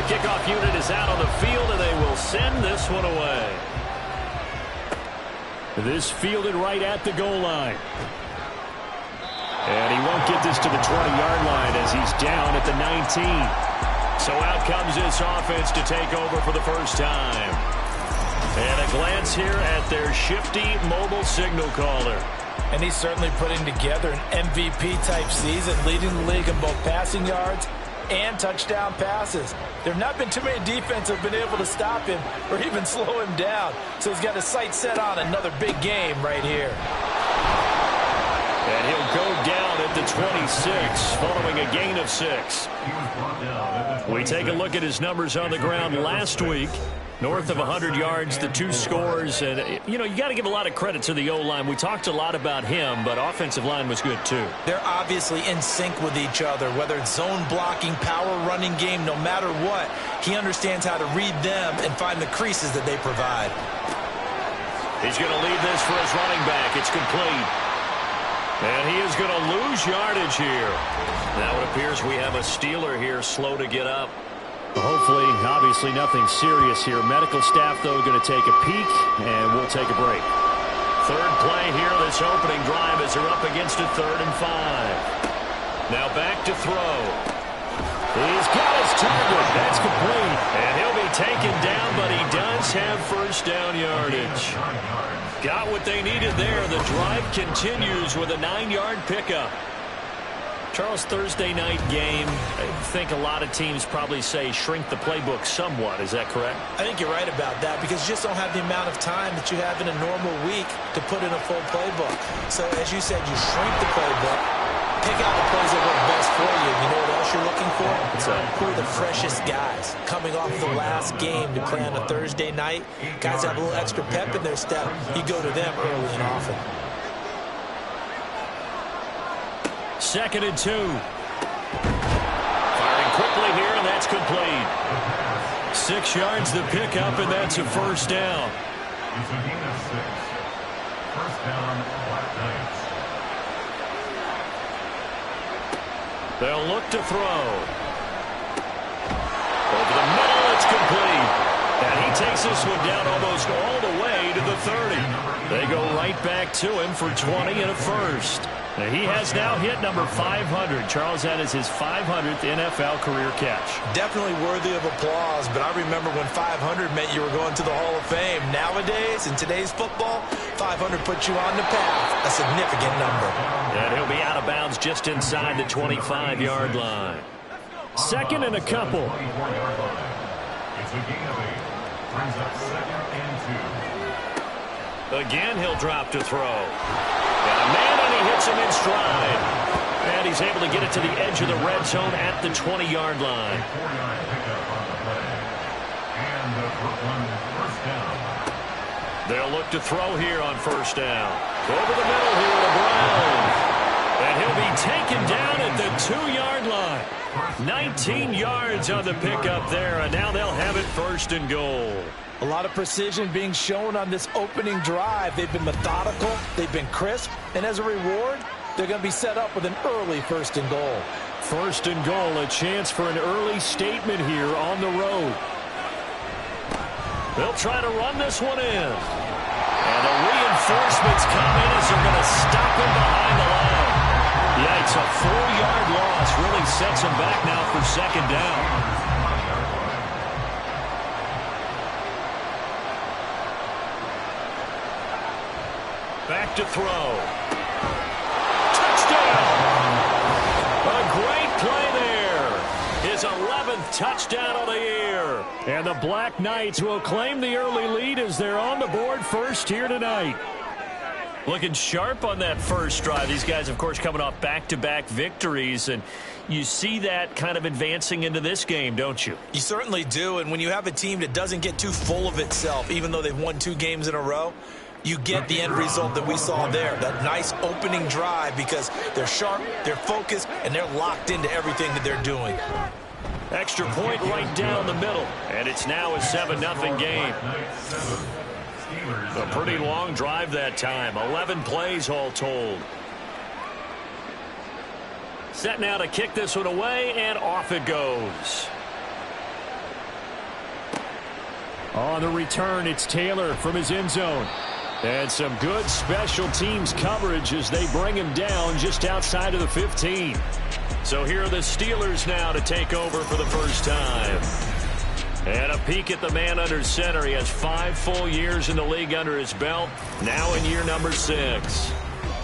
kickoff unit is out on the field, and they will send this one away. This fielded right at the goal line. And he won't get this to the 20-yard line as he's down at the 19. So out comes this offense to take over for the first time. And a glance here at their shifty mobile signal caller. And he's certainly putting together an MVP-type season, leading the league in both passing yards and touchdown passes. There have not been too many defenses that have been able to stop him or even slow him down. So he's got his sights set on another big game right here. And he'll go down at the 26 following a gain of 6. We take a look at his numbers on the ground last week. North of 100 yards, the 2 scores. And, you know, you got to give a lot of credit to the O-line. We talked a lot about him, but offensive line was good, too. They're obviously in sync with each other, whether it's zone blocking, power running game, no matter what. He understands how to read them and find the creases that they provide. He's going to lead this for his running back. It's complete. And he is going to lose yardage here. Now it appears we have a Steeler here slow to get up. Hopefully, obviously, nothing serious here. Medical staff, though, going to take a peek, and we'll take a break. Third play here, this opening drive as they're up against a 3rd and 5. Now back to throw. He's got his target. That's complete. And he'll be taken down, but he does have first down yardage. Got what they needed there. The drive continues with a 9-yard pickup. Charles, Thursday night game, I think a lot of teams probably say shrink the playbook somewhat. Is that correct? I think you're right about that because you just don't have the amount of time that you have in a normal week to put in a full playbook. So, as you said, you shrink the playbook, pick out the plays that work best for you. You know what else you're looking for? Who are the freshest guys coming off the last game to play on a Thursday night? Guys have a little extra pep in their step. You go to them early and often. 2nd and 2. Firing quickly here, and that's complete. 6 yards the pickup, and that's a first down. It's a gain of 6. First down, Black Knights. They'll look to throw. Over the middle, it's complete. And he takes this one down almost all the way to the 30. They go right back to him for 20 and a first. Now he has now hit number 500. Charles, that is his 500th NFL career catch. Definitely worthy of applause, but I remember when 500 meant you were going to the Hall of Fame. Nowadays, in today's football, 500 puts you on the path, a significant number. And he'll be out of bounds just inside the 25-yard line. 2nd and a couple. It's a gain of 8. Brings up 2nd and 2. Again, he'll drop to throw. Got a man, and he hits him in stride. And he's able to get it to the edge of the red zone at the 20-yard line. And the Brooklyn first down. They'll look to throw here on first down. Over the middle here to Brown. And he'll be taken down at the 2-yard line. 19 yards on the pickup there, and now they'll have it 1st and goal. A lot of precision being shown on this opening drive. They've been methodical, they've been crisp, and as a reward, they're going to be set up with an early 1st and goal. 1st and goal, a chance for an early statement here on the road. They'll try to run this one in. And the reinforcements come in as they're going to stop him behind the line. Yikes, a 4-yard loss really sets him back now for 2nd down. Back to throw. Touchdown! A great play there. His 11th touchdown of the year. And the Black Knights will claim the early lead as they're on the board first here tonight. Looking sharp on that first drive. These guys, of course, coming off back-to-back victories, and you see that kind of advancing into this game, don't you? You certainly do, and when you have a team that doesn't get too full of itself, even though they've won 2 games in a row, you get the end result that we saw there, that nice opening drive, because they're sharp, they're focused, and they're locked into everything that they're doing. Extra point right down the middle, and it's now a 7-0 game. A pretty long drive that time. 11 plays all told. Set now to kick this one away, and off it goes. On the return, it's Taylor from his end zone. And some good special teams coverage as they bring him down just outside of the 15. So here are the Steelers now to take over for the first time. And a peek at the man under center. He has 5 full years in the league under his belt, now in year number 6.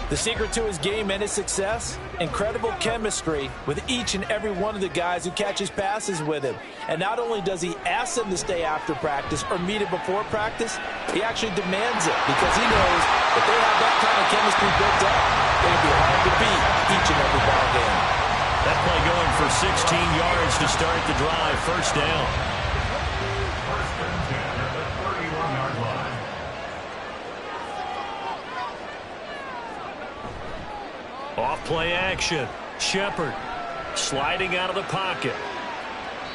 The secret to his game and his success? Incredible chemistry with each and every one of the guys who catches passes with him. And not only does he ask them to stay after practice or meet it before practice, he actually demands it because he knows if they have that kind of chemistry built up, it'll be hard to beat each and every ball game. That play going for 16 yards to start the drive. First down. First and 10 at the 31-yard line. Off play action. Shepard sliding out of the pocket.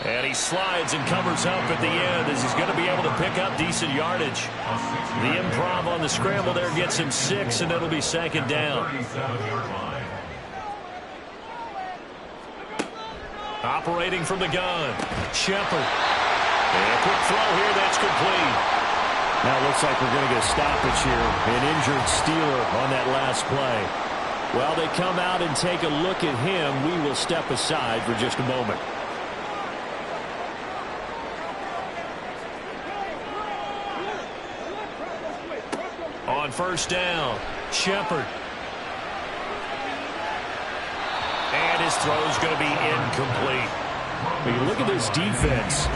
And he slides and covers up at the end as he's going to be able to pick up decent yardage. The improv on the scramble there gets him 6, and it'll be second down. 37-yard line. Operating from the gun. Shepard. And a quick throw here. That's complete. Now it looks like we're going to get a stoppage here. An injured Steeler on that last play. Well, they come out and take a look at him. We will step aside for just a moment. On first down, Shepard. And his throw is going to be incomplete. When you look at this defense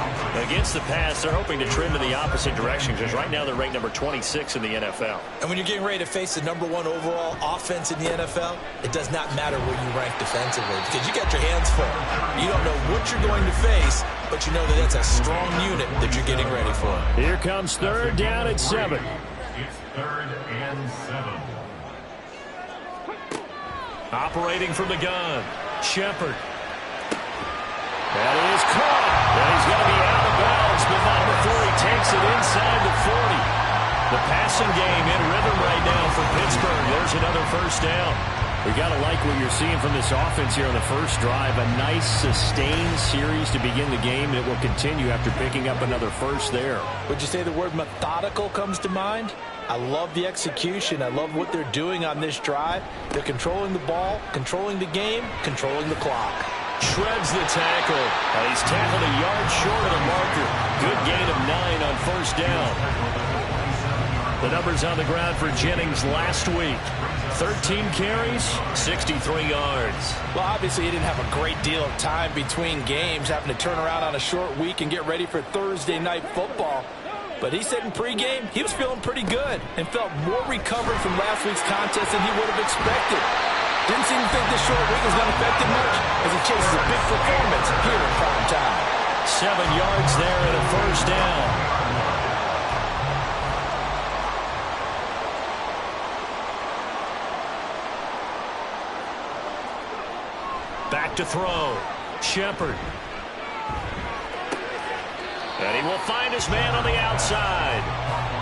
against the pass, they're hoping to trim in the opposite direction because right now they're ranked number 26 in the NFL. And when you're getting ready to face the number 1 overall offense in the NFL, it does not matter where you rank defensively because you got your hands full. You don't know what you're going to face, but you know that that's a strong unit that you're getting ready for. Here comes third down at 7. It's 3rd and 7. Operating from the gun, Shepard. That is caught. And he's going to be out of bounds, but not before he takes it inside the 40. The passing game in rhythm right now for Pittsburgh. There's another first down. We got to like what you're seeing from this offense here on the first drive. A nice, sustained series to begin the game, and it will continue after picking up another first there. Would you say the word methodical comes to mind? I love the execution. I love what they're doing on this drive. They're controlling the ball, controlling the game, controlling the clock. Shreds the tackle. He's tackled a yard short of the marker. Good gain of 9 on first down. The numbers on the ground for Jennings last week. 13 carries, 63 yards. Well, obviously he didn't have a great deal of time between games, having to turn around on a short week and get ready for Thursday night football. But he said in pregame he was feeling pretty good and felt more recovered from last week's contest than he would have expected. Didn't seem to think this short week was going to affect him much as he chases a big performance here in prime time. 7 yards there and a first down. Back to throw. Shepard. And he will find his man on the outside.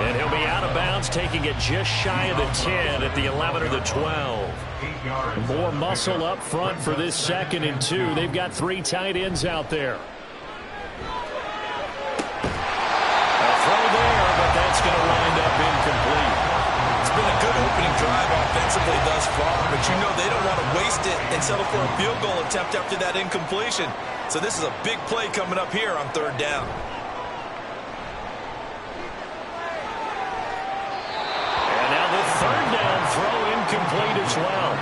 And he'll be out of bounds, taking it just shy of the 10 at the 11 or the 12. More muscle up front for this 2nd and 2. They've got 3 tight ends out there. A throw there, but that's going to wind up incomplete. It's been a good opening drive offensively thus far, but you know they don't want to waste it and settle for a field goal attempt after that incompletion. So this is a big play coming up here on 3rd down. Throw incomplete as well.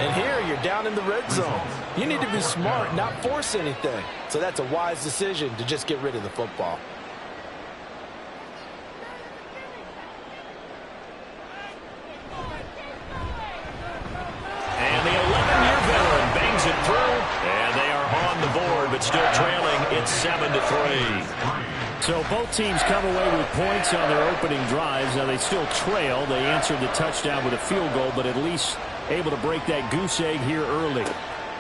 And here you're down in the red zone. You need to be smart, not force anything. So that's a wise decision to just get rid of the football. And the 11-year veteran bangs it through. And they are on the board, but still trailing. It's 7-3. So both teams come away with points on their opening drives. Now they still trail. They answered the touchdown with a field goal, but at least able to break that goose egg here early.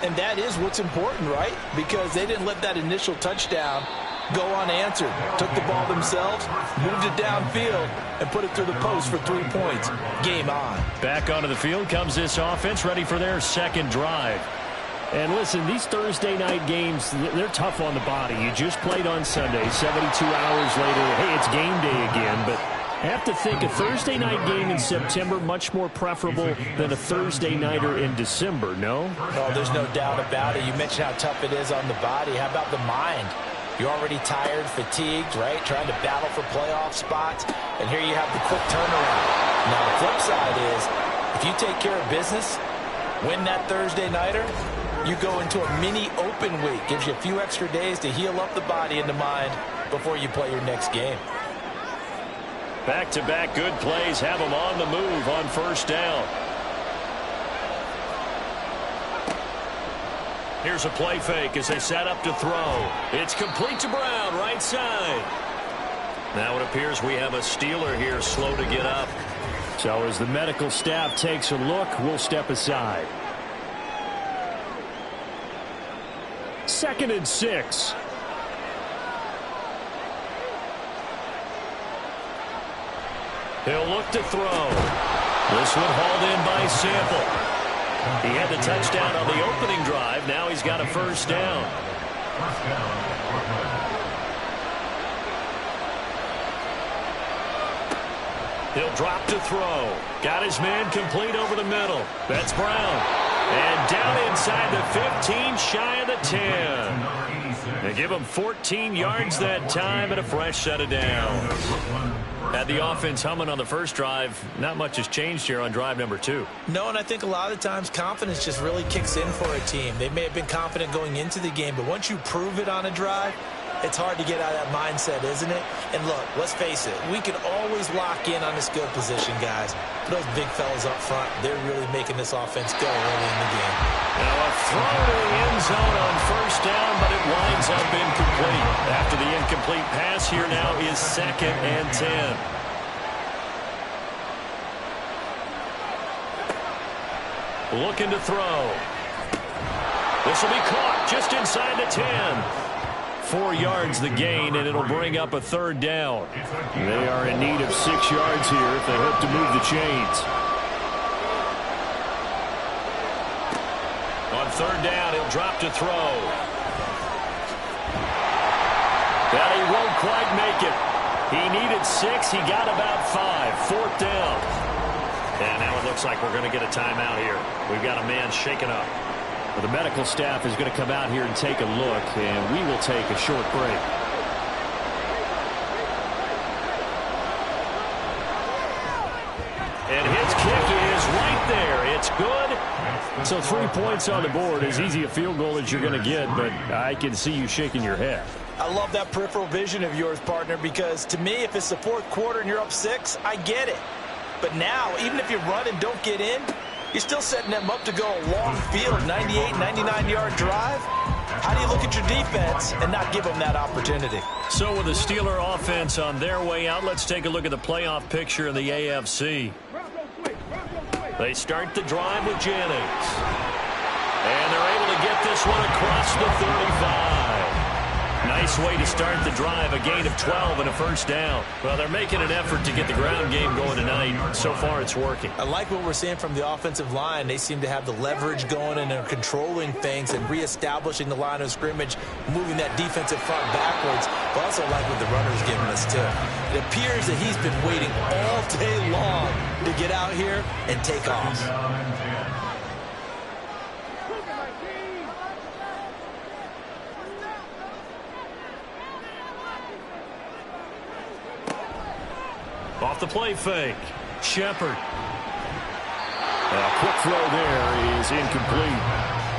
And that is what's important, right? Because they didn't let that initial touchdown go unanswered. Took the ball themselves, moved it downfield, and put it through the post for 3 points. Game on. Back onto the field comes this offense, ready for their 2nd drive. And listen, these Thursday night games, they're tough on the body. You just played on Sunday, 72 hours later. Hey, it's game day again, but I have to think a Thursday night game in September much more preferable than a Thursday nighter in December, no? No, there's no doubt about it. You mentioned how tough it is on the body. How about the mind? You're already tired, fatigued, right? Trying to battle for playoff spots. And here you have the quick turnaround. Now, the flip side is, if you take care of business, win that Thursday nighter, you go into a mini open week. Gives you a few extra days to heal up the body and the mind before you play your next game. Back-to-back good plays have them on the move on first down. Here's a play fake as they set up to throw. It's complete to Brown, right side. Now it appears we have a Steeler here slow to get up. So as the medical staff takes a look, we'll step aside. 2nd and 6. He'll look to throw. This one hauled in by Sample. He had the touchdown on the opening drive. Now he's got a first down. He'll drop to throw. Got his man complete over the middle. That's Brown. And down inside the 15, shy of the 10. They give him 14 yards that time and a fresh set of downs. Had the offense humming on the first drive. Not much has changed here on drive number 2. No, and I think a lot of times confidence just really kicks in for a team. They may have been confident going into the game, but once you prove it on a drive, it's hard to get out of that mindset, isn't it? And look, let's face it, we can always lock in on the skill position, guys. But those big fellas up front, they're really making this offense go early in the game. Now a throw to the end zone on first down, but it winds up incomplete. After the incomplete pass, here now is 2nd and 10. Looking to throw. This will be caught just inside the 10. 4 yards the gain, and it'll bring up a 3rd down. They are in need of 6 yards here if they hope to move the chains. On 3rd down, he'll drop to throw. But he won't quite make it. He needed 6. He got about 5. 4th down. And now it looks like we're going to get a timeout here. We've got a man shaken up. Well, the medical staff is going to come out here and take a look, and we will take a short break. And his kick is right there. It's good. So 3 points on the board, as easy a field goal as you're going to get, but I can see you shaking your head. I love that peripheral vision of yours, partner, because to me, if it's the 4th quarter and you're up 6, I get it. But now, even if you run and don't get in, you're still setting them up to go a long field, 98, 99-yard drive. How do you look at your defense and not give them that opportunity? So with the Steeler offense on their way out, let's take a look at the playoff picture in the AFC. They start the drive with Jennings. And they're able to get this one across the 35. Nice way to start the drive, a gain of 12 and a first down. Well, they're making an effort to get the ground game going tonight. So far, it's working. I like what we're seeing from the offensive line. They seem to have the leverage going and are controlling things and reestablishing the line of scrimmage, moving that defensive front backwards. But I also like what the runner's giving us, too. It appears that he's been waiting all day long to get out here and take off. Off the play fake. Shepard. A quick throw there is incomplete.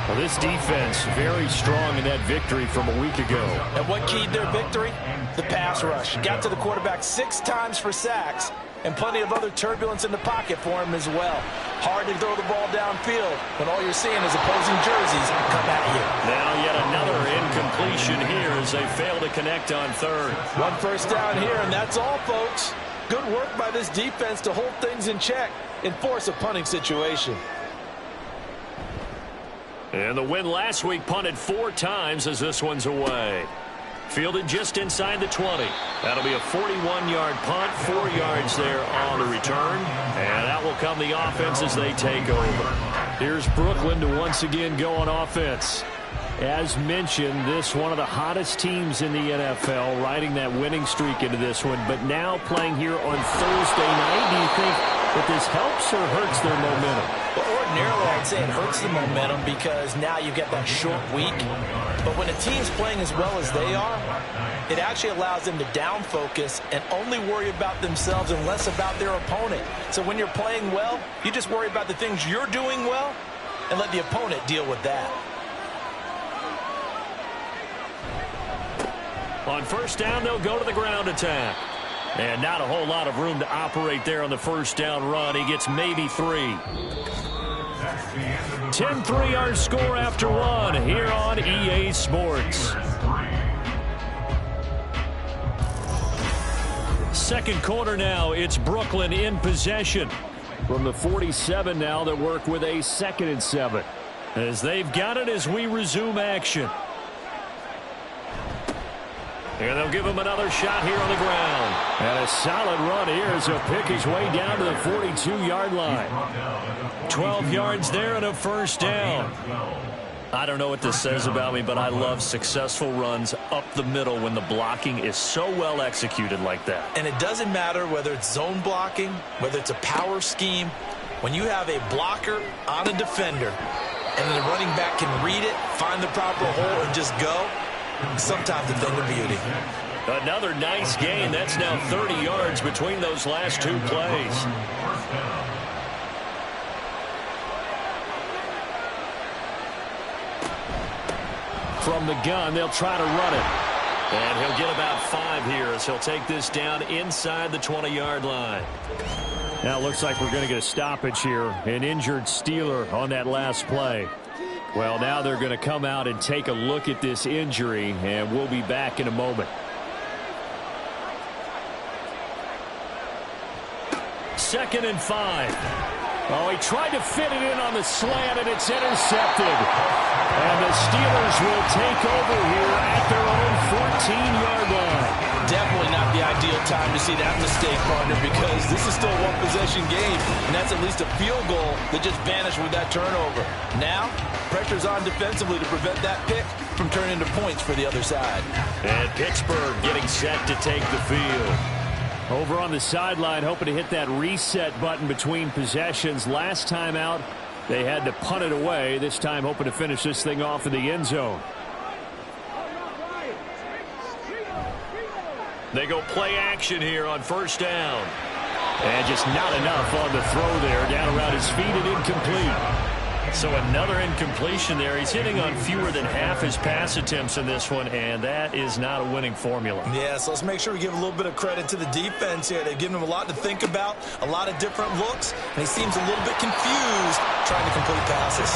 Well, this defense very strong in that victory from a week ago. And what keyed their victory? The pass rush. Got to the quarterback 6 times for sacks, and plenty of other turbulence in the pocket for him as well. Hard to throw the ball downfield when all you're seeing is opposing jerseys come at you. Now yet another incompletion here as they fail to connect on 3rd. 1 first down here, and that's all, folks. Good work by this defense to hold things in check and force a punting situation. And the win last week punted 4 times as this one's away. Fielded just inside the 20. That'll be a 41-yard punt, 4 yards there on the return. And that will come the offense as they take over. Here's Brooklyn to once again go on offense. As mentioned, this one of the hottest teams in the NFL, riding that winning streak into this one, but now playing here on Thursday night. Do you think that this helps or hurts their momentum? Well, ordinarily, I'd say it hurts the momentum because now you get that short week. But when a team's playing as well as they are, it actually allows them to down focus and only worry about themselves and less about their opponent. So when you're playing well, you just worry about the things you're doing well and let the opponent deal with that. On first down, they'll go to the ground attack. And not a whole lot of room to operate there on the first down run. He gets maybe 3. 10-3 our score after 1 here on EA Sports. Second quarter now, it's Brooklyn in possession. From the 47 now, they work with a 2nd and 7. As they've got it as we resume action. And they'll give him another shot here on the ground. And a solid run here as he'll pick his way down to the 42-yard line. 12 yards there and a first down. I don't know what this says about me, but I love successful runs up the middle when the blocking is so well executed like that. And it doesn't matter whether it's zone blocking, whether it's a power scheme. When you have a blocker on a defender and the running back can read it, find the proper hole, and just go, sometimes a thing of beauty. Another nice gain. That's now 30 yards between those last 2 plays. From the gun, they'll try to run it. And he'll get about 5 here as he'll take this down inside the 20-yard line. Now it looks like we're going to get a stoppage here. An injured Steeler on that last play. Well, now they're going to come out and take a look at this injury, and we'll be back in a moment. 2nd and 5. Oh, he tried to fit it in on the slant, and it's intercepted. And the Steelers will take over here at their own 14-yard line. Definitely not the ideal time to see that mistake, partner, because this is still a one-possession game, and that's at least a field goal that just vanished with that turnover. Now, pressure's on defensively to prevent that pick from turning into points for the other side. And Pittsburgh getting set to take the field. Over on the sideline, hoping to hit that reset button between possessions. Last time out, they had to punt it away. This time, hoping to finish this thing off in the end zone. They go play action here on first down. And just not enough on the throw there. Down around his feet and incomplete. So another incompletion there. He's hitting on fewer than half his pass attempts in this one, and that is not a winning formula. Yeah, so let's make sure we give a little bit of credit to the defense here. They've given him a lot to think about, a lot of different looks, and he seems a little bit confused trying to complete passes.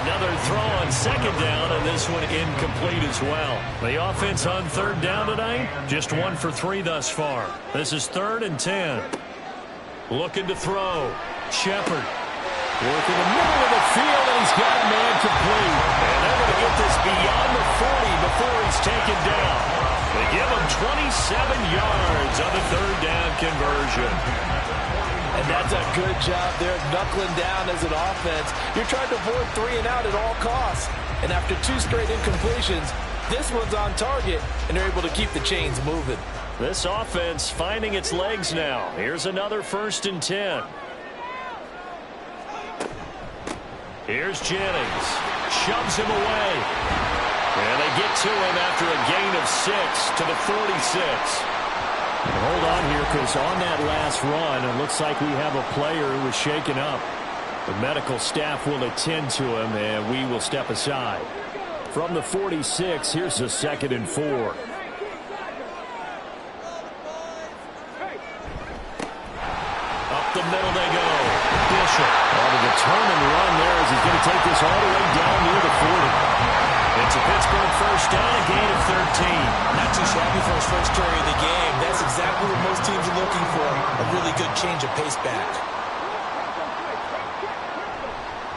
Another throw on second down, and this one incomplete as well. The offense on third down tonight, just 1 for 3 thus far. This is 3rd and 10. Looking to throw. Shepard. Working the middle of the field, and he's got a man complete. And they're going to get this beyond the 40 before he's taken down. They give him 27 yards on the third down conversion. And that's a good job there, knuckling down as an offense. You're trying to avoid 3 and out at all costs. And after 2 straight incompletions, this one's on target, and they're able to keep the chains moving. This offense finding its legs now. Here's another 1st and 10. Here's Jennings. Shoves him away. And they get to him after a gain of 6 to the 46. And hold on here, because on that last run, it looks like we have a player who was shaken up. The medical staff will attend to him, and we will step aside. From the 46, here's a 2nd and 4. Up the middle they go. Bishop. On a determined run there as he's going to take this all the way down near the 40. It's a Pittsburgh first down, a gain of 13. Not too shabby for his first carry of the game. That's exactly what most teams are looking for, a really good change of pace back.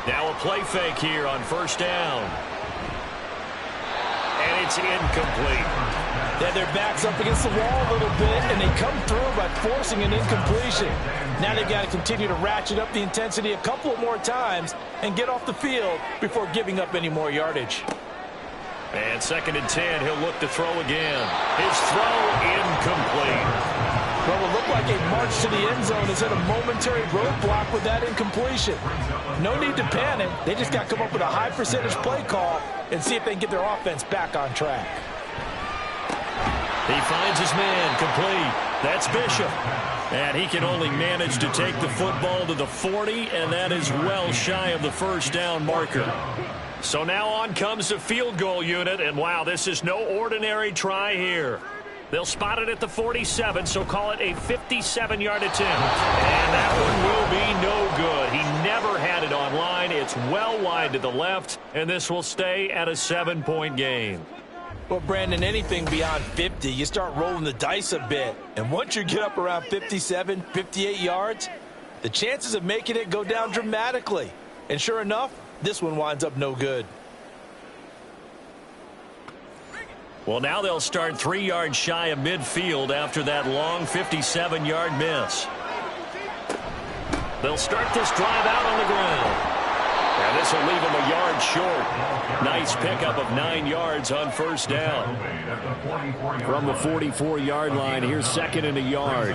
Now a play fake here on first down. And it's incomplete. They had their backs up against the wall a little bit, and they come through by forcing an incompletion. Now they've got to continue to ratchet up the intensity a couple of more times and get off the field before giving up any more yardage. And 2nd and 10, he'll look to throw again. His throw incomplete. Well, it looked like a march to the end zone is at a momentary roadblock with that incompletion. No need to panic. They just got to come up with a high percentage play call and see if they can get their offense back on track. He finds his man, complete. That's Bishop. And he can only manage to take the football to the 40, and that is well shy of the first down marker. So now on comes the field goal unit, and wow, this is no ordinary try here. They'll spot it at the 47, so call it a 57-yard attempt. And that one will be no good. He never had it on line. It's well wide to the left, and this will stay at a 7-point game. Well, Brandon, anything beyond 50, you start rolling the dice a bit. And once you get up around 57, 58 yards, the chances of making it go down dramatically. And sure enough, this one winds up no good. Well, now they'll start 3 yards shy of midfield after that long 57-yard miss. They'll start this drive out on the ground. And this will leave him a yard short. Nice pickup of 9 yards on first down. From the 44-yard line, here's 2nd and a yard.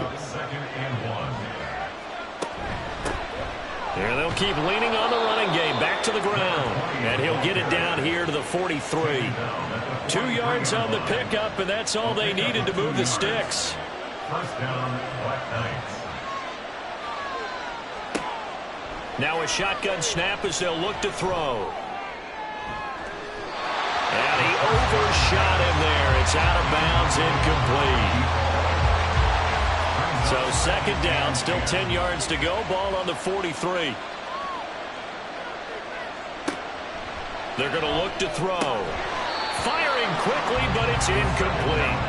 Here they'll keep leaning on the running game. Back to the ground. And he'll get it down here to the 43. 2 yards on the pickup, and that's all they needed to move the sticks. First down, Black Knights. Now a shotgun snap as they'll look to throw. And he overshot him there. It's out of bounds, incomplete. So 2nd down, still 10 yards to go. Ball on the 43. They're going to look to throw. Firing quickly, but it's incomplete.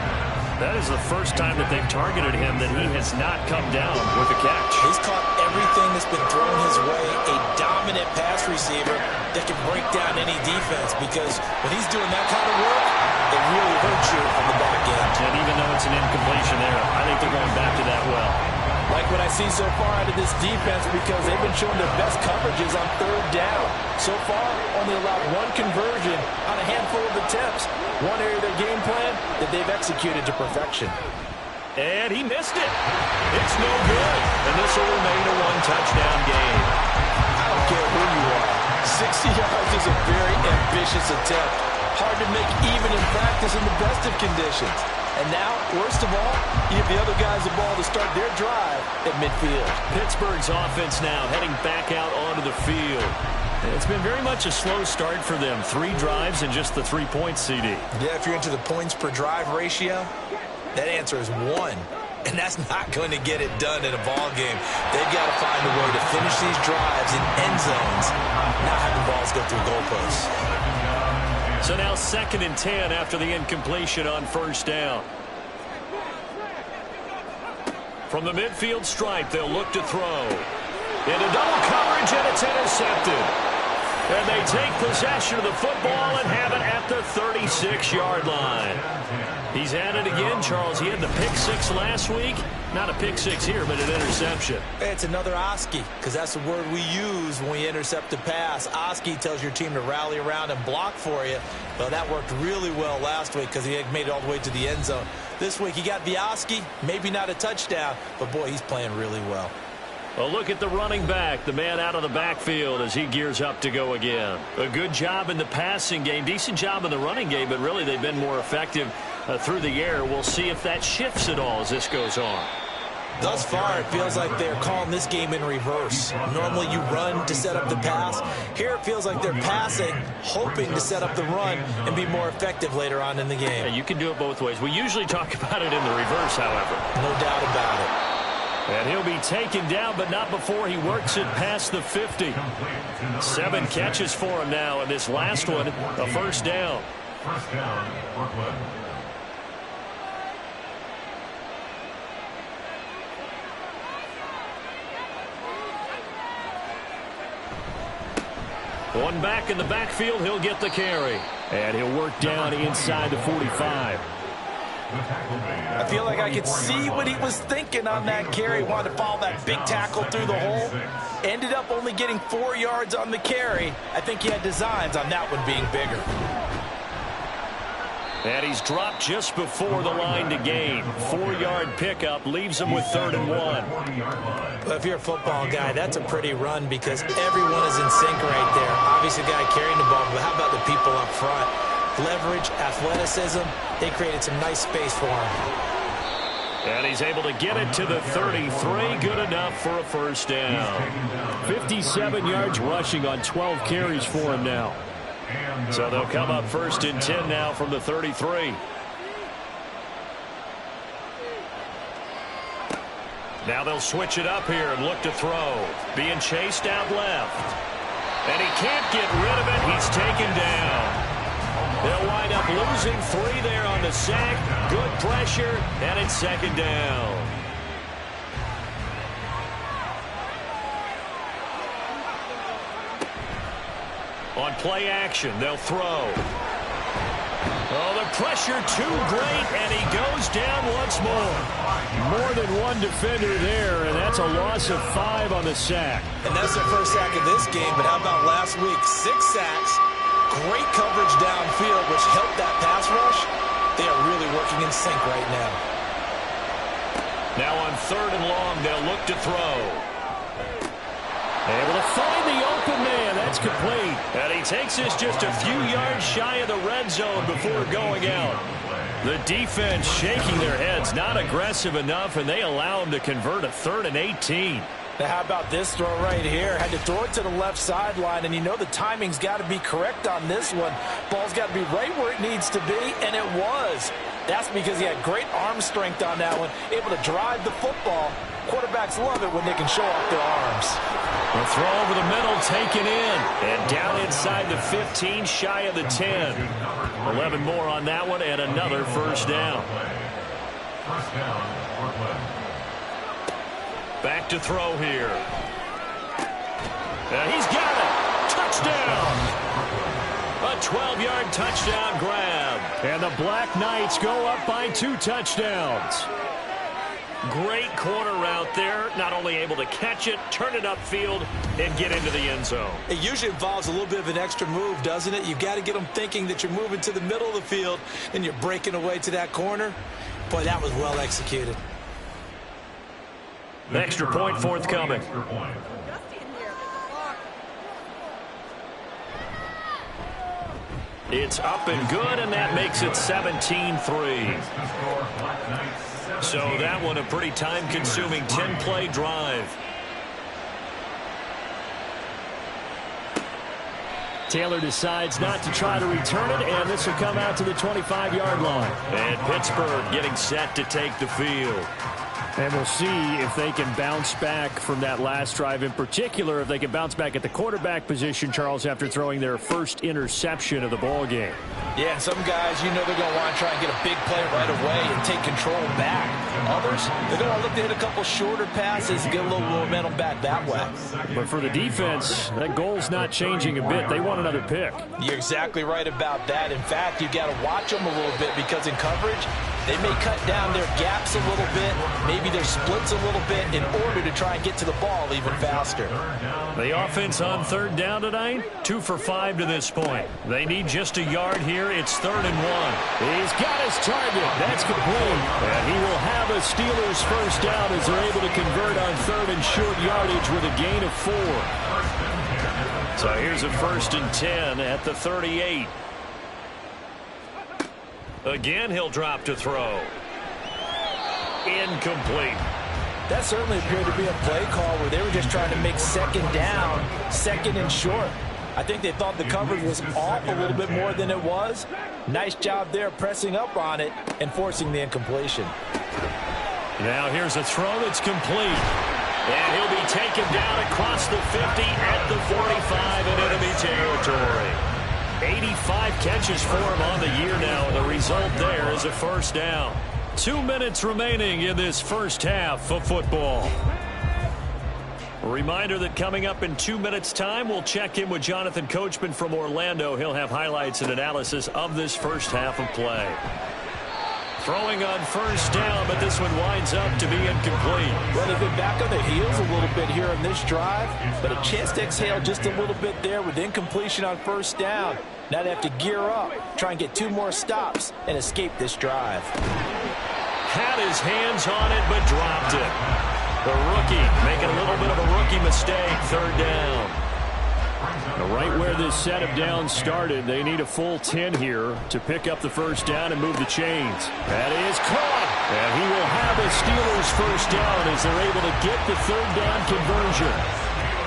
That is the first time that they've targeted him that he has not come down with a catch. He's caught everything that's been thrown his way. A dominant pass receiver that can break down any defense, because when he's doing that kind of work, it really hurts you on the back end. And even though it's an incompletion there, I think they're going back to that well. Like what I see so far out of this defense, because they've been showing their best coverages on 3rd down. So far, only allowed 1 conversion on a handful of attempts. One area of their game plan that they've executed to perfection. And he missed it. It's no good. And this will remain a 1-touchdown game. I don't care who you are. 60 yards is a very ambitious attempt. Hard to make even in practice in the best of conditions. And now, worst of all, you give the other guys the ball to start their drive at midfield. Pittsburgh's offense now heading back out onto the field. It's been very much a slow start for them. 3 drives and just the 3 points, CD. Yeah, if you're into the points per drive ratio, that answer is 1. And that's not going to get it done in a ball game. They've got to find a way to finish these drives in end zones, not having balls go through goalposts. So now 2nd and 10 after the incompletion on first down. From the midfield stripe, they'll look to throw. Into double coverage, and it's intercepted. And they take possession of the football and have it at the 36-yard line. He's at it again, Charles. He had the pick 6 last week. Not a pick 6 here, but an interception. It's another Oski, because that's the word we use when we intercept a pass. Oski tells your team to rally around and block for you. Well, that worked really well last week because he had made it all the way to the end zone. This week he got the Oski, maybe not a touchdown, but boy, he's playing really well. A look at the running back, the man out of the backfield as he gears up to go again. A good job in the passing game, decent job in the running game, but really they've been more effective through the air. We'll see if that shifts at all as this goes on. Thus far, it feels like they're calling this game in reverse. Normally you run to set up the pass. Here it feels like they're passing, hoping to set up the run and be more effective later on in the game. Yeah, you can do it both ways. We usually talk about it in the reverse, however. No doubt about it. And he'll be taken down, but not before he works it past the 50. 7 catches for him now, and this last one, a first down. First down, Brooklyn. One back in the backfield, he'll get the carry. And he'll work down inside the 45. I feel like I could see what he was thinking on that carry. Wanted to follow that big tackle through the hole. Ended up only getting 4 yards on the carry. I think he had designs on that one being bigger. And he's dropped just before the line to gain. 4-yard pickup leaves him with 3rd and 1. Well, if you're a football guy, that's a pretty run because everyone is in sync right there. Obviously, the guy carrying the ball, but how about the people up front? Leverage, athleticism, they created some nice space for him. And he's able to get it to the 33. Good enough for a first down. 57 yards rushing on 12 carries for him now. So they'll come up 1st and 10 now from the 33. Now they'll switch it up here and look to throw. Being chased out left. And he can't get rid of it. He's taken down. They'll wind up losing 3 there on the sack. Good pressure, and it's 2nd down. On play action, they'll throw. Oh, the pressure too great, and he goes down once more. More than one defender there, and that's a loss of 5 on the sack. And that's their first sack of this game, but how about last week? 6 sacks, great coverage downfield, which helped that pass rush. They are really working in sync right now. Now on 3rd and long, they'll look to throw. Able to find the open man. That's complete. And he takes this just a few yards shy of the red zone before going out. The defense shaking their heads, not aggressive enough, and they allow him to convert a 3rd and 18. Now, how about this throw right here? Had to throw it to the left sideline, and you know the timing's got to be correct on this one. Ball's got to be right where it needs to be, and it was. That's because he had great arm strength on that one, able to drive the football. Quarterbacks love it when they can show off their arms. The throw over the middle taken in. And down inside the 15, shy of the 10. 11 more on that one and another first down. First down or play. Back to throw here. And he's got it. Touchdown. A 12-yard touchdown grab. And the Black Knights go up by 2 touchdowns. Great corner route there. Not only able to catch it, turn it upfield, and get into the end zone. It usually involves a little bit of an extra move, doesn't it? You've got to get them thinking that you're moving to the middle of the field and you're breaking away to that corner. Boy, that was well executed. Extra point forthcoming. It's up and good, and that makes it 17-3. So that one a pretty time-consuming 10-play drive. Taylor decides not to try to return it, and this will come out to the 25-yard line. And Pittsburgh getting set to take the field. And we'll see if they can bounce back from that last drive. In particular, if they can bounce back at the quarterback position, Charles, after throwing their first interception of the ball game. Yeah, some guys, you know they're going to want to try and get a big play right away and take control back. Others, they're going to look to hit a couple shorter passes and get a little momentum back that way. But for the defense, that goal's not changing a bit. They want another pick. You're exactly right about that. In fact, you've got to watch them a little bit because in coverage, they may cut down their gaps a little bit, maybe their splits a little bit in order to try and get to the ball even faster. The offense on 3rd down tonight, 2 for 5 to this point. They need just a yard here. It's 3rd and 1. He's got his target. That's complete. And he will have a Steelers first down as they're able to convert on 3rd and short yardage with a gain of 4. So here's a 1st and 10 at the 38. Again, he'll drop to throw. Incomplete. That certainly appeared to be a play call where they were just trying to make 2nd down, 2nd and short. I think they thought the coverage was off a little bit more than it was. Nice job there pressing up on it and forcing the incompletion. Now here's a throw that's complete. And he'll be taken down across the 50 at the 45 in enemy territory. 85 catches for him on the year now, and the result there is a first down. 2 minutes remaining in this first half of football. A reminder that coming up in 2 minutes' time, we'll check in with Jonathan Coachman from Orlando. He'll have highlights and analysis of this first half of play. Throwing on first down, but this one winds up to be incomplete. Well, they've been back on their heels a little bit here on this drive, but a chance to exhale just a little bit there with incompletion on first down. Now they have to gear up, try and get 2 more stops, and escape this drive. Had his hands on it, but dropped it. The rookie making a little bit of a rookie mistake, third down. Right where this set of downs started, they need a full 10 here to pick up the first down and move the chains. That is caught. And he will have a Steelers first down as they're able to get the third down conversion.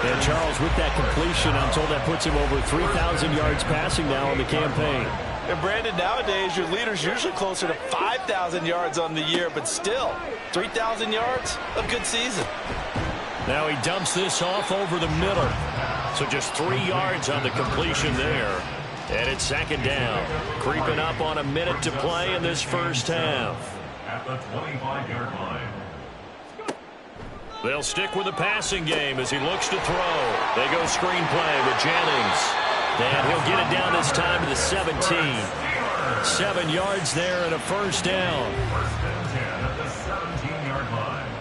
And Charles, with that completion, I'm told that puts him over 3,000 yards passing now on the campaign. And Brandon, nowadays your leader's usually closer to 5,000 yards on the year, but still, 3,000 yards, a good season. Now he dumps this off over the middle. So just 3 yards on the completion there. And it's second down. Creeping up on a minute to play in this first half. At the 25-yard line. They'll stick with the passing game as he looks to throw. They go screenplay with Jennings. And he'll get it down this time to the 17. 7 yards there and a first down. First and 10 at the 17-yard line.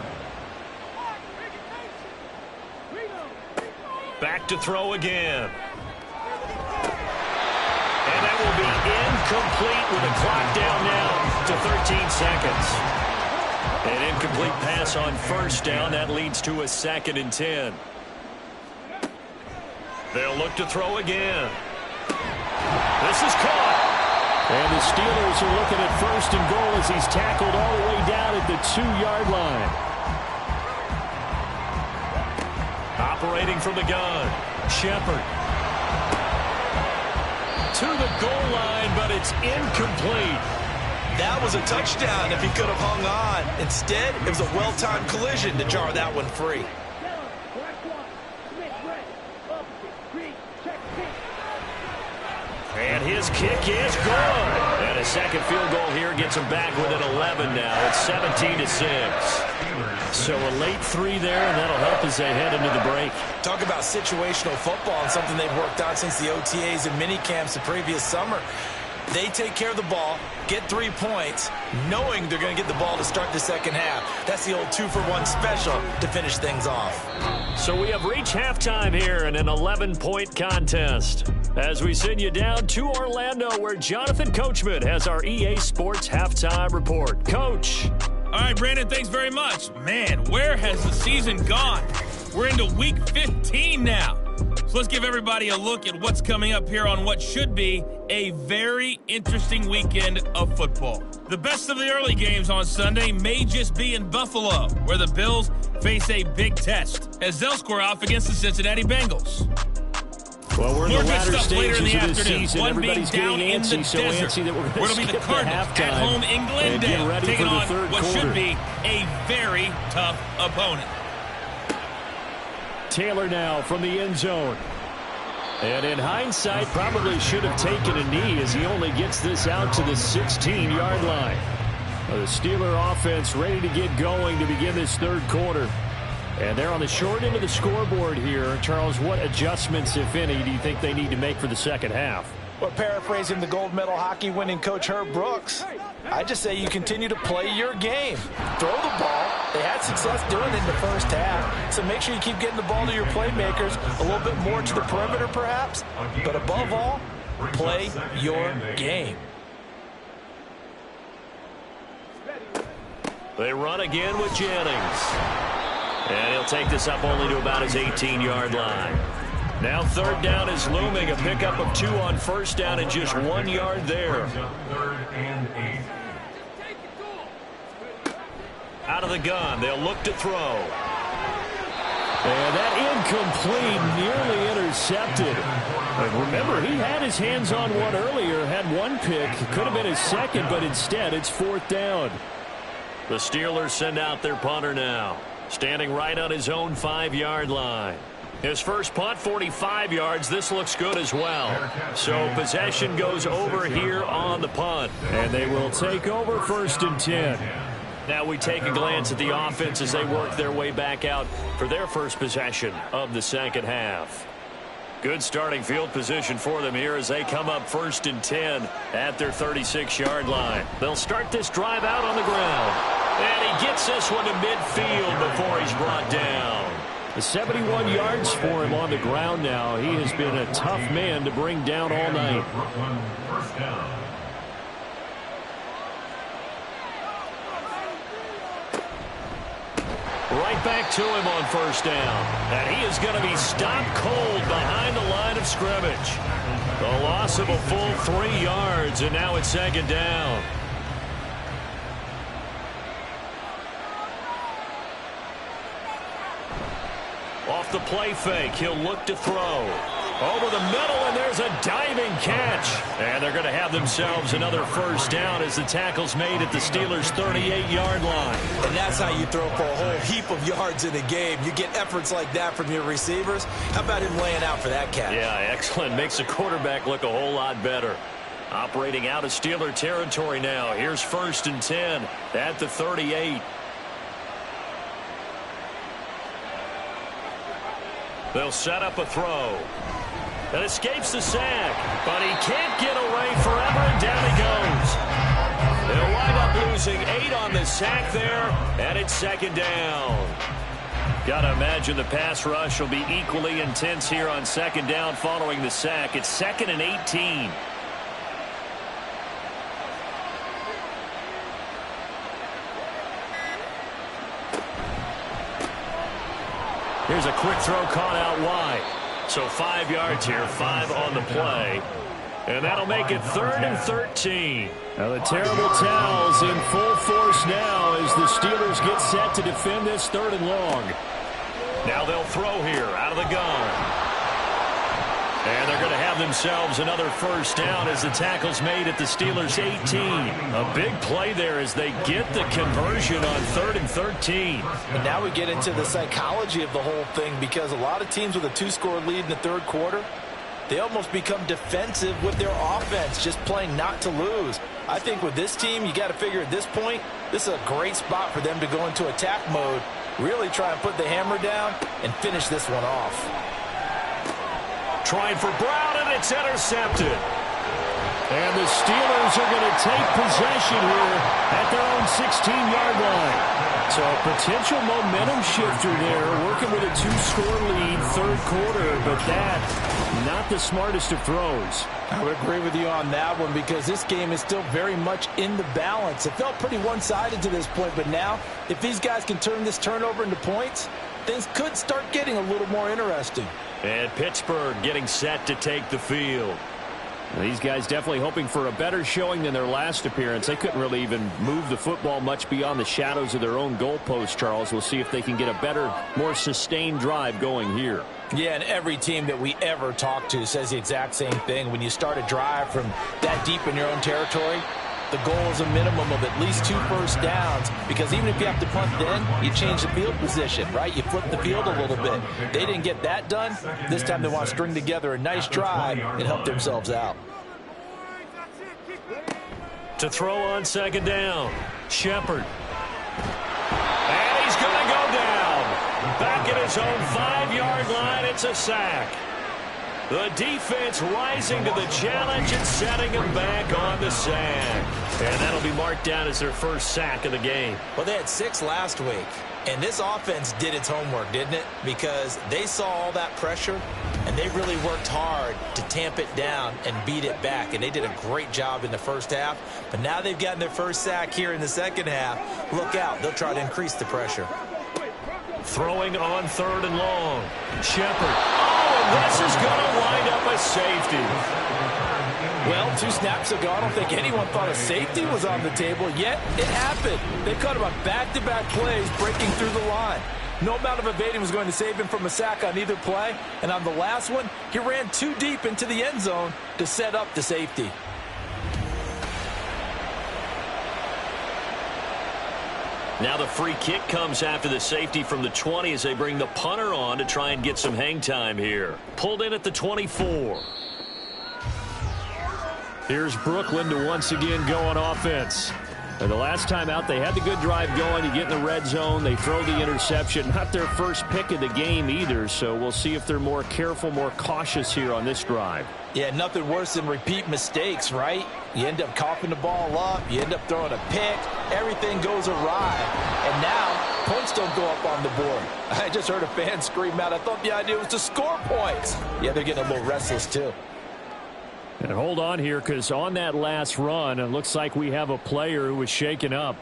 Back to throw again. And that will be incomplete with the clock down now to 13 seconds. An incomplete pass on first down. That leads to a 2nd and 10. They'll look to throw again. This is caught. And the Steelers are looking at first and goal as he's tackled all the way down at the 2-yard line. Operating from the gun, Shepard. To the goal line, but it's incomplete. That was a touchdown if he could have hung on. Instead, it was a well-timed collision to jar that one free. And his kick is good. And a second field goal here gets him back within 11 now. It's 17-6. So a late 3 there, and that'll help as they head into the break. Talk about situational football and something they've worked on since the OTAs and mini camps the previous summer. They take care of the ball, get 3 points, knowing they're going to get the ball to start the second half. That's the old 2-for-1 special to finish things off. So we have reached halftime here in an 11-point contest. As we send you down to Orlando, where Jonathan Coachman has our EA Sports Halftime Report. Coach. All right, Brandon, thanks very much. Man, where has the season gone? We're into week 15 now. So let's give everybody a look at what's coming up here on what should be a very interesting weekend of football. The best of the early games on Sunday may just be in Buffalo, where the Bills face a big test as they'll square off against the Cincinnati Bengals. Well, we're in the latter stages of this season. One Everybody's being down getting in the antsy, so desert. antsy that we're going to be the skip Cardinals the halftime at home in Glendale, taking on what should be a very tough opponent. Taylor now from the end zone. And in hindsight, probably should have taken a knee as he only gets this out to the 16-yard line. The Steeler offense ready to get going to begin this third quarter. And they're on the short end of the scoreboard here. Charles, what adjustments, if any, do you think they need to make for the second half? Well, paraphrasing the gold medal hockey winning coach Herb Brooks, I just say you continue to play your game. Throw the ball. They had success doing it in the first half. So make sure you keep getting the ball to your playmakers, a little bit more to the perimeter perhaps. But above all, play your game. They run again with Jennings. And he'll take this up only to about his 18-yard line. Now third down is looming. A pickup of 2 on first down and just 1 yard there. Third and 8. Out of the gun. They'll look to throw. And that incomplete, nearly intercepted. And remember, he had his hands on one earlier, had 1 pick. Could have been his second, but instead it's 4th down. The Steelers send out their punter now, standing right on his own 5-yard line. His first punt, 45 yards. This looks good as well. So possession goes over here on the punt. And they will take over 1st and 10. Now we take a glance at the offense as they work their way back out for their first possession of the second half. Good starting field position for them here as they come up 1st and 10 at their 36-yard line. They'll start this drive out on the ground. And he gets this one to midfield before he's brought down. 71 yards for him on the ground now. He has been a tough man to bring down all night. Brooklyn, first down. Right back to him on 1st down. And he is going to be stopped cold behind the line of scrimmage. A loss of a full 3 yards, and now it's 2nd down. Off the play fake, he'll look to throw. Over the middle, and there's a diving catch. And they're going to have themselves another 1st down as the tackle's made at the Steelers' 38-yard line. And that's how you throw for a whole heap of yards in a game. You get efforts like that from your receivers. How about him laying out for that catch? Yeah, excellent. Makes the quarterback look a whole lot better. Operating out of Steeler territory now. Here's 1st and 10 at the 38. They'll set up a throw. That escapes the sack, but he can't get away forever, and down he goes. They'll wind up losing 8 on the sack there, and it's 2nd down. Gotta imagine the pass rush will be equally intense here on 2nd down following the sack. It's 2nd and 18. Here's a quick throw caught out wide. So 5 yards here, 5 on the play. And that'll make it 3rd and 13. Now the terrible towels in full force now as the Steelers get set to defend this 3rd and long. Now they'll throw here out of the gun. And they're going to have themselves another 1st down as the tackle's made at the Steelers' 18. A big play there as they get the conversion on 3rd and 13. And now we get into the psychology of the whole thing, because a lot of teams with a 2-score lead in the 3rd quarter, they almost become defensive with their offense, just playing not to lose. I think with this team, you got to figure at this point, this is a great spot for them to go into attack mode, really try and put the hammer down and finish this one off. Trying for Brown, and it's intercepted. And the Steelers are going to take possession here at their own 16-yard line. So a potential momentum shifter there, working with a 2-score lead, 3rd quarter, but that, not the smartest of throws. I would agree with you on that one, because this game is still very much in the balance. It felt pretty one-sided to this point, but now, if these guys can turn this turnover into points, things could start getting a little more interesting. And Pittsburgh getting set to take the field. These guys definitely hoping for a better showing than their last appearance. They couldn't really even move the football much beyond the shadows of their own goalpost, Charles. We'll see if they can get a better, more sustained drive going here. Yeah, and every team that we ever talk to says the exact same thing. When you start a drive from that deep in your own territory, the goal is a minimum of at least 2 1st downs, because even if you have to punt then, you change the field position, right? You flip the field a little bit. They didn't get that done. This time they want to string together a nice drive and help themselves out. To throw on 2nd down, Shepard. And he's going to go down. Back at his own 5-yard line, it's a sack. The defense rising to the challenge and setting him back on the sack. And that'll be marked down as their 1st sack of the game. Well, they had 6 last week, and this offense did its homework, didn't it? Because they saw all that pressure, and they really worked hard to tamp it down and beat it back. And they did a great job in the 1st half. But now they've gotten their 1st sack here in the 2nd half. Look out. They'll try to increase the pressure. Throwing on 3rd and long. Shepard. Oh, and this is going to wind up a safety. Well, 2 snaps ago, I don't think anyone thought a safety was on the table, yet it happened. They caught him on back-to-back plays breaking through the line. No amount of evading was going to save him from a sack on either play, and on the last one, he ran too deep into the end zone to set up the safety. Now the free kick comes after the safety from the 20 as they bring the punter on to try and get some hang time here. Pulled in at the 24. Here's Brooklyn to once again go on offense. And the last time out, they had the good drive going. You get in the red zone, they throw the interception. Not their first pick of the game either, so we'll see if they're more careful, more cautious here on this drive. Yeah, nothing worse than repeat mistakes, right? You end up coughing the ball up, you end up throwing a pick, everything goes awry. And now, points don't go up on the board. I just heard a fan scream out, I thought the idea was to score points. Yeah, they're getting a little restless too. And hold on here, because on that last run, it looks like we have a player who was shaken up.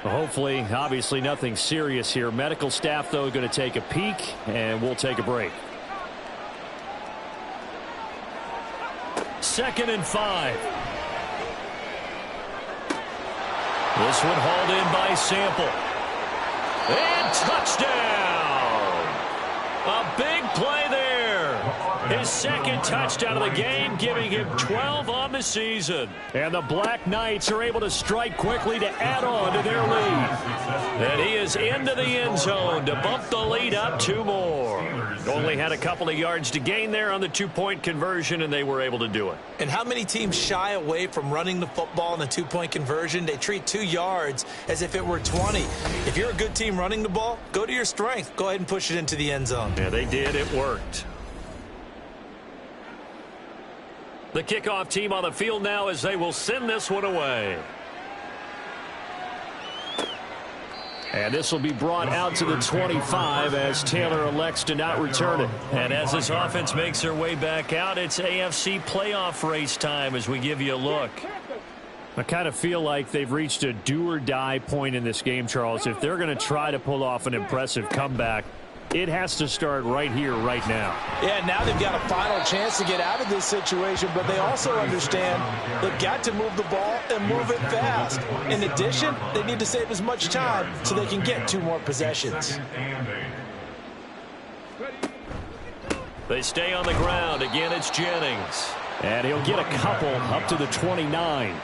Hopefully, obviously nothing serious here. Medical staff, though, going to take a peek, and we'll take a break. 2nd and 5. This one hauled in by Sample. And touchdown! A big play there. His 2nd touchdown of the game, giving him 12 on the season. And the Black Knights are able to strike quickly to add on to their lead. And he is into the end zone to bump the lead up 2 more. Only had a couple of yards to gain there on the 2-point conversion, and they were able to do it. And how many teams shy away from running the football in the 2-point conversion? They treat 2 yards as if it were 20. If you're a good team running the ball, go to your strength. Go ahead and push it into the end zone. Yeah, they did. It worked. The kickoff team on the field now as they will send this one away. And this will be brought out to the 25 as Taylor elects to not return it. And as this offense makes their way back out, it's AFC playoff race time as we give you a look. I kind of feel like they've reached a do-or-die point in this game, Charles. If they're going to try to pull off an impressive comeback, it has to start right here, right now. Yeah, now they've got a final chance to get out of this situation, but they also understand they've got to move the ball and move it fast. In addition, they need to save as much time so they can get 2 more possessions. They stay on the ground. Again, it's Jennings. And he'll get a couple up to the 29.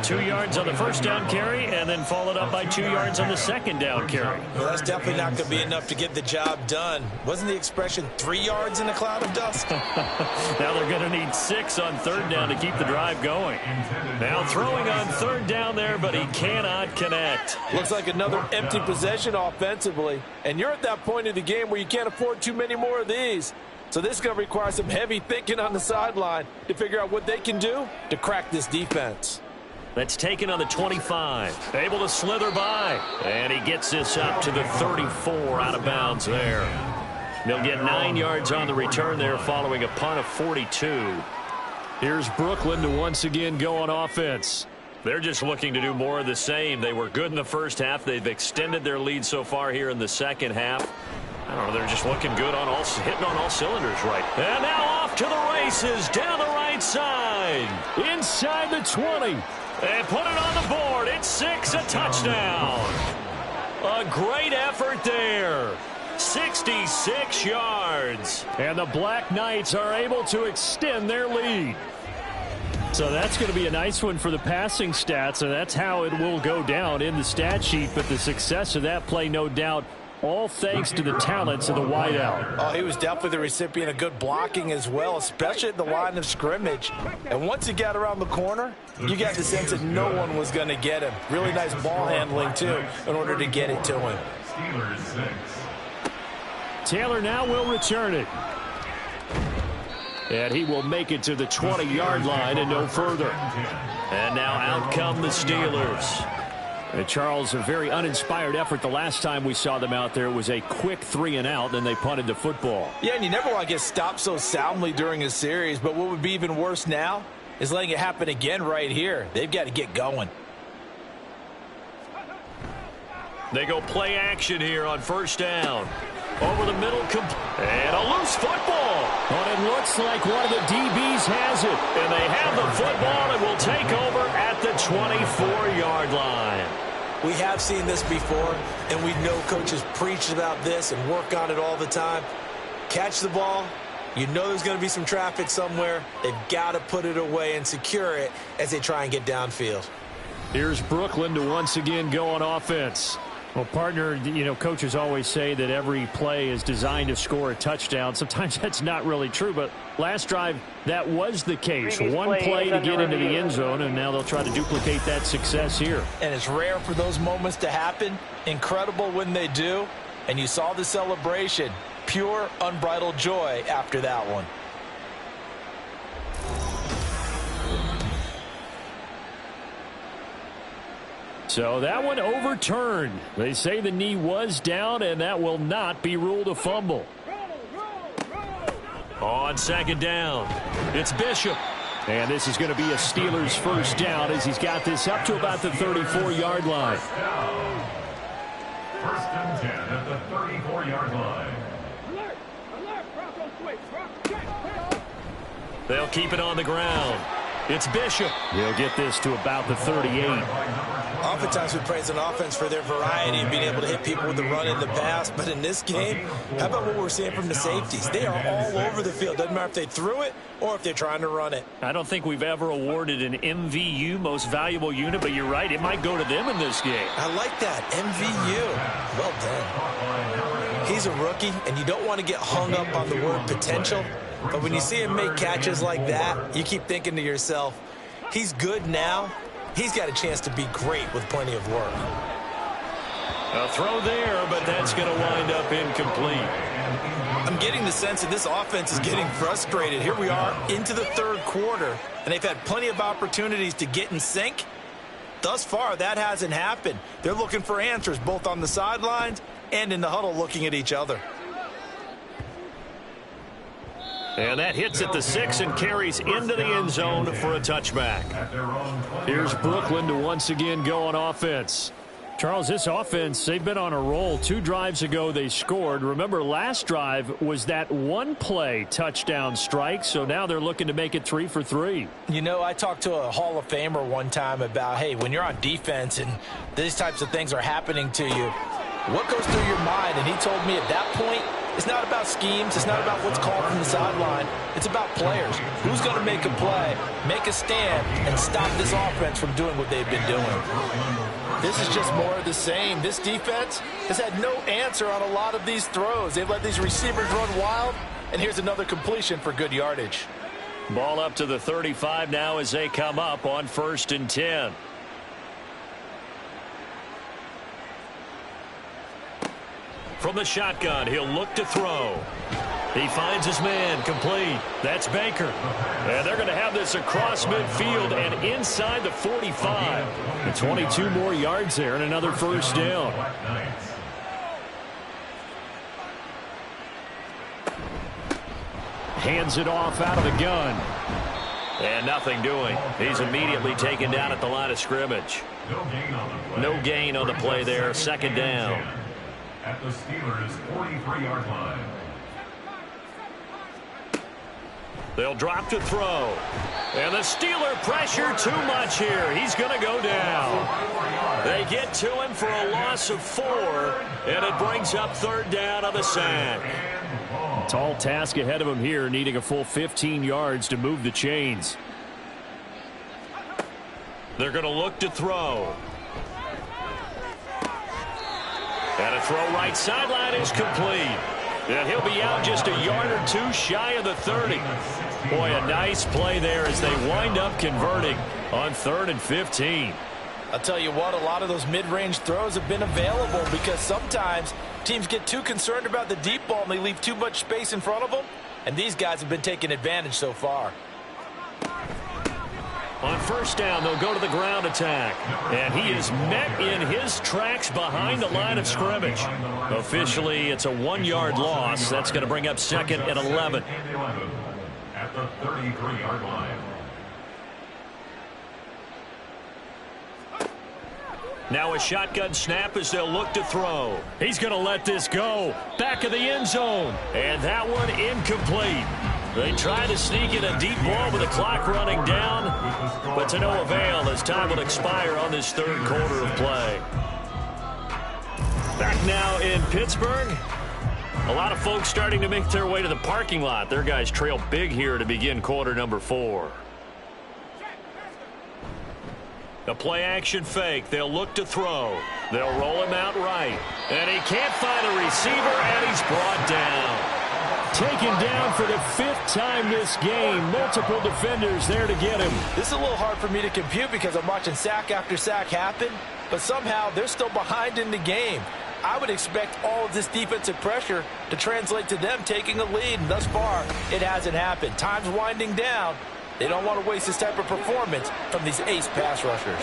2 yards on the first down carry, and then followed up by 2 yards on the second down carry. Well, that's definitely not going to be enough to get the job done. Wasn't the expression 3 yards in a cloud of dust? Now they're going to need 6 on 3rd down to keep the drive going. Now throwing on 3rd down there, but he cannot connect. Looks like another empty possession offensively. And you're at that point of the game where you can't afford too many more of these. So this is going to require some heavy thinking on the sideline to figure out what they can do to crack this defense. That's taken on the 25. Able to slither by. And he gets this up to the 34 out of bounds there. They'll get 9 yards on the return there following a punt of 42. Here's Brooklyn to once again go on offense. They're just looking to do more of the same. They were good in the first half. They've extended their lead so far here in the second half. I don't know, they're just looking good on hitting on all cylinders right. And now off to the races down the right side. Inside the 20. And put it on the board. It's 6, a touchdown. A great effort there. 66 yards. And the Black Knights are able to extend their lead. So that's going to be a nice one for the passing stats, and that's how it will go down in the stat sheet. But the success of that play, no doubt, all thanks to the talents of the wideout. Oh, he was definitely the recipient of good blocking as well, especially at the line of scrimmage. And once he got around the corner, you got the sense that no one was going to get him. Really nice ball handling, too, in order to get it to him. Taylor now will return it. And he will make it to the 20-yard line and no further. And now out come the Steelers. And Charles, a very uninspired effort. The last time we saw them out there was a quick 3-and-out, and they punted the football. Yeah, and you never want to get stopped so soundly during a series, but what would be even worse now is letting it happen again right here. They've got to get going. They go play action here on 1st down. Over the middle, and a loose football. But it looks like one of the DBs has it. And they have the football and will take over at the 24-yard line. We have seen this before, and we know coaches preach about this and work on it all the time. Catch the ball. You know there's going to be some traffic somewhere. They've got to put it away and secure it as they try and get downfield. Here's Brooklyn to once again go on offense. Well, partner, you know, coaches always say that every play is designed to score a touchdown. Sometimes that's not really true, but last drive, that was the case. One play to get into the end zone, and now they'll try to duplicate that success here. And it's rare for those moments to happen. Incredible when they do. And you saw the celebration. Pure, unbridled joy after that one. So that one overturned. They say the knee was down, and that will not be ruled a fumble. On second down, it's Bishop. And this is going to be a Steelers first down as he's got this up to about the 34-yard line. First and 10 at the 34-yard line. They'll keep it on the ground. It's Bishop. He'll get this to about the 38. Oftentimes we praise an offense for their variety and being able to hit people with the run in the pass. But in this game, how about what we're seeing from the safeties? They are all over the field. Doesn't matter if they threw it or if they're trying to run it. I don't think we've ever awarded an MVU, most valuable unit, but you're right, it might go to them in this game. I like that, MVU. Well done. He's a rookie, and you don't want to get hung up on the word potential. But when you see him make catches like that, you keep thinking to yourself, he's good now. He's got a chance to be great with plenty of work. A throw there, but that's going to wind up incomplete. I'm getting the sense that this offense is getting frustrated. Here we are into the third quarter, and they've had plenty of opportunities to get in sync. Thus far, that hasn't happened. They're looking for answers both on the sidelines and in the huddle looking at each other. And that hits at the 6 and carries into the end zone for a touchback. Here's Brooklyn to once again go on offense. Charles, this offense, they've been on a roll. 2 drives ago they scored. Remember, last drive was that one-play touchdown strike, so now they're looking to make it 3 for 3. You know, I talked to a Hall of Famer one time about, hey, when you're on defense and these types of things are happening to you, what goes through your mind? And he told me at that point, it's not about schemes. It's not about what's called from the sideline. It's about players. Who's going to make a play, make a stand, and stop this offense from doing what they've been doing? This is just more of the same. This defense has had no answer on a lot of these throws. They've let these receivers run wild, and here's another completion for good yardage. Ball up to the 35 now as they come up on 1st and 10. From the shotgun, he'll look to throw. He finds his man, complete. That's Baker. And they're going to have this across midfield and inside the 45. And 22 more yards there and another first down. Hands it off out of the gun. And nothing doing. He's immediately taken down at the line of scrimmage. No gain on the play there. 2nd down. At the Steelers' 43-yard line. They'll drop to throw. And the Steeler pressure too much here. He's going to go down. They get to him for a loss of 4, and it brings up 3rd down on the sack. Tall task ahead of him here, needing a full 15 yards to move the chains. They're going to look to throw. And a throw right sideline is complete. And he'll be out just a yard or 2 shy of the 30. Boy, a nice play there as they wind up converting on 3rd and 15. I'll tell you what, a lot of those mid-range throws have been available because sometimes teams get too concerned about the deep ball and they leave too much space in front of them. And these guys have been taking advantage so far. On 1st down, they'll go to the ground attack. And he is met in his tracks behind the line of scrimmage. Officially, it's a 1-yard loss. That's going to bring up 2nd and 11. At the 33-yard line. Now a shotgun snap as they'll look to throw. He's going to let this go. Back of the end zone. And that one incomplete. They try to sneak in a deep ball with the clock running down, but to no avail as time will expire on this 3rd quarter of play. Back now in Pittsburgh. A lot of folks starting to make their way to the parking lot. Their guys trail big here to begin quarter number 4. A play-action fake. They'll look to throw. They'll roll him out right. And he can't find a receiver, and he's brought down. Taken down for the 5th time this game. Multiple defenders there to get him. This is a little hard for me to compute because I'm watching sack after sack happen, but somehow they're still behind in the game. I would expect all of this defensive pressure to translate to them taking a lead, and thus far, it hasn't happened. Time's winding down. They don't want to waste this type of performance from these ace pass rushers.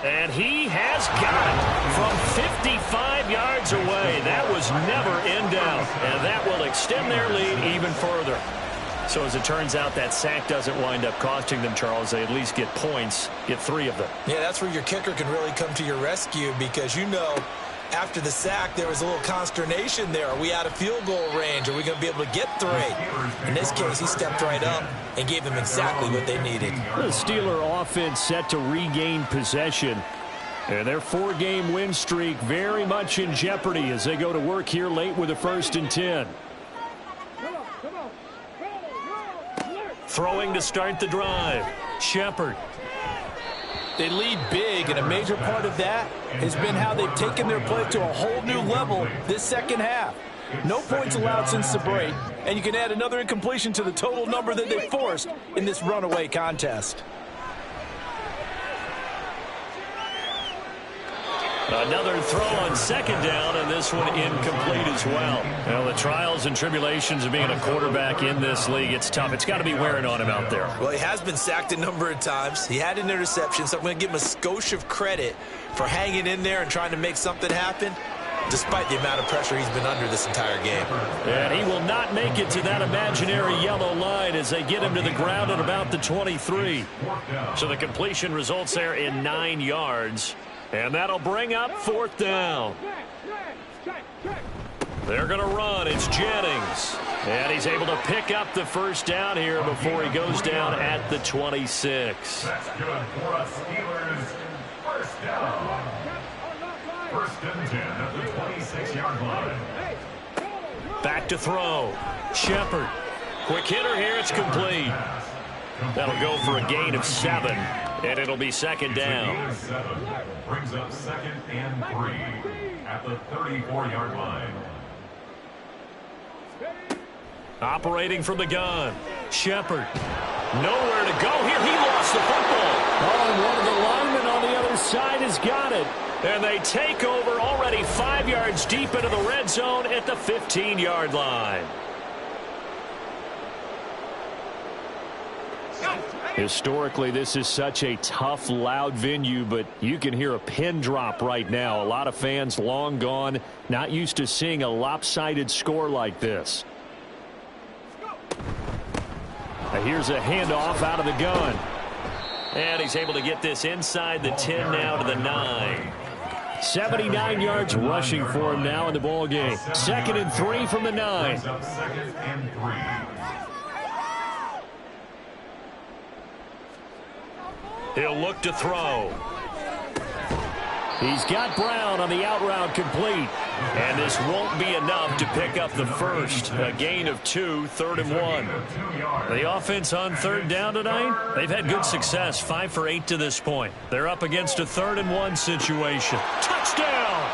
And he has got it from 55 yards away. That was never in doubt, and that will extend their lead even further. So as it turns out, that sack doesn't wind up costing them, Charles. They at least get points, get 3 of them. Yeah, that's where your kicker can really come to your rescue because, you know, after the sack, there was a little consternation there. Are we out of field goal range? Are we going to be able to get 3? In this case, he stepped right up and gave them exactly what they needed. The Steeler offense set to regain possession. And their 4-game win streak very much in jeopardy as they go to work here late with a 1st and 10. Throwing to start the drive. Shepard. They lead big, and a major part of that has been how they've taken their play to a whole new level this second half. No points allowed since the break, and you can add another incompletion to the total number that they forced in this runaway contest. Another throw on 2nd down, and this one incomplete as well. Well, the trials and tribulations of being a quarterback in this league, it's tough. It's got to be wearing on him out there. Well, he has been sacked a number of times. He had an interception, so I'm going to give him a skosh of credit for hanging in there and trying to make something happen, despite the amount of pressure he's been under this entire game. And he will not make it to that imaginary yellow line as they get him to the ground at about the 23. So the completion results there in 9 yards. And that'll bring up 4th down. They're going to run. It's Jennings. And he's able to pick up the 1st down here before he goes down at the 26. That's good for us Steelers. 1st down. 1st and 10 at the 26-yard line. Back to throw. Shepard. Quick hitter here. It's complete. That'll go for a gain of 7. And it'll be 2nd down. 7 brings up 2nd and 3 at the 34-yard line. Operating from the gun. Shepard. Nowhere to go here. He lost the football. Oh, and one of the linemen on the other side has got it. And they take over already 5 yards deep into the red zone at the 15-yard line. Historically, this is such a tough, loud venue, but you can hear a pin drop right now. A lot of fans long gone, not used to seeing a lopsided score like this. Now here's a handoff out of the gun. And he's able to get this inside the 10 now to the 9. 79 yards rushing for him now in the ball game. 2nd and 3 from the 9. 2nd and 3. He'll look to throw. He's got Brown on the out route complete. And this won't be enough to pick up the 1st. A gain of 2, 3rd and 1. The offense on 3rd down tonight, they've had good success, 5 for 8 to this point. They're up against a 3rd and 1 situation. Touchdown!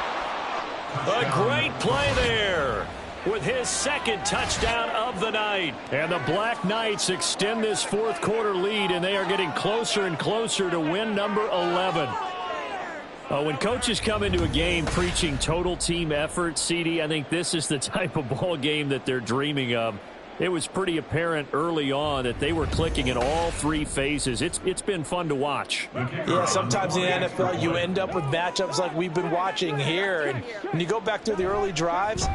A great play there with his 2nd touchdown of the night. And the Black Knights extend this 4th quarter lead, and they are getting closer and closer to win number 11. When coaches come into a game preaching total team effort, CD, I think this is the type of ball game that they're dreaming of. It was pretty apparent early on that they were clicking in all 3 phases. It's been fun to watch. Yeah, sometimes in the NFL you end up with matchups like we've been watching here. And when you go back through the early drives,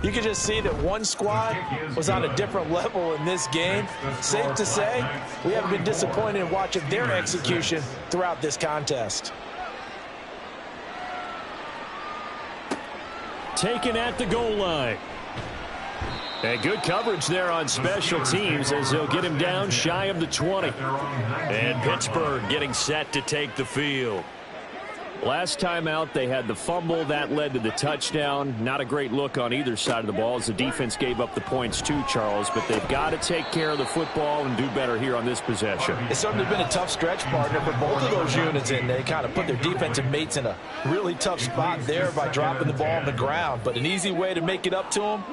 you can just see that one squad was on a different level in this game. Safe to say, we haven't been disappointed in watching their execution throughout this contest. Taken at the goal line. And good coverage there on special teams as they'll get him down shy of the 20. And Pittsburgh getting set to take the field. Last time out, they had the fumble. That led to the touchdown. Not a great look on either side of the ball as the defense gave up the points too, Charles. But they've got to take care of the football and do better here on this possession. It's certainly been a tough stretch, partner, for both of those units, and they kind of put their defensive mates in a really tough spot there by dropping the ball on the ground. But an easy way to make it up to them,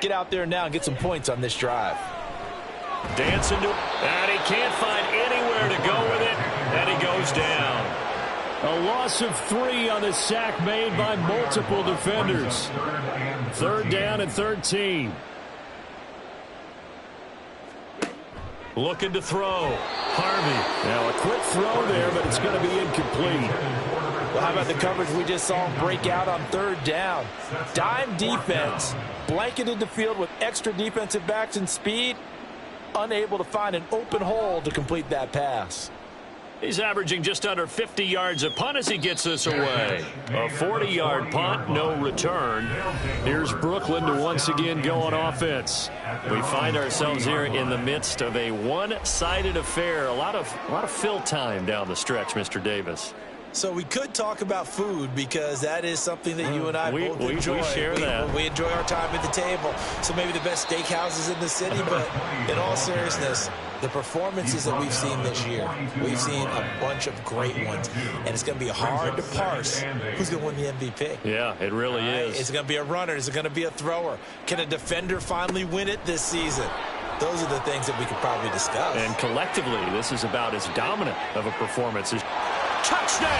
get out there now and get some points on this drive. Dancing to it, and he can't find anywhere to go with it, and he goes down. A loss of 3 on the sack made by multiple defenders. 3rd down and 13. Looking to throw. Harvey. Now a quick throw there, but it's going to be incomplete. Well, how about the coverage we just saw him break out on 3rd down? Dime defense, blanketed the field with extra defensive backs and speed, unable to find an open hole to complete that pass. He's averaging just under 50 yards a punt as he gets this away. A 40-yard punt, no return. Here's Brooklyn to once again go on offense. We find ourselves here in the midst of a one-sided affair. A lot of fill time down the stretch, Mr. Davis. So we could talk about food because that is something that you and I both enjoy. We share that. We enjoy our time at the table. So maybe the best steakhouses in the city, but in all seriousness, the performances that we've seen this year, we've seen a bunch of great ones, and it's going to be hard to parse who's going to win the MVP. Yeah, it really is. Is it going to be a runner? Is it going to be a thrower? Can a defender finally win it this season? Those are the things that we could probably discuss. And collectively, this is about as dominant of a performance as touchdown!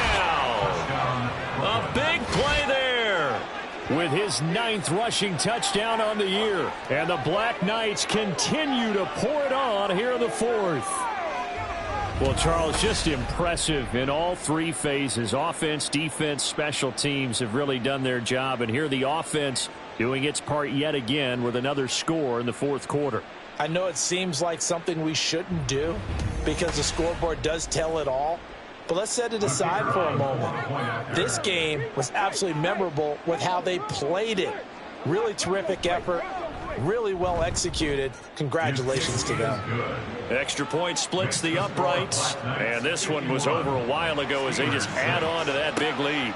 A big play there. With his 9th rushing touchdown on the year. And the Black Knights continue to pour it on here in the 4th. Well, Charles, just impressive in all 3 phases. Offense, defense, special teams have really done their job. And here the offense doing its part yet again with another score in the 4th quarter. I know it seems like something we shouldn't do because the scoreboard does tell it all. But let's set it aside for a moment. This game was absolutely memorable with how they played it. Really terrific effort, really well executed. Congratulations to them. Extra point splits the uprights, and this one was over a while ago as they just add on to that big lead.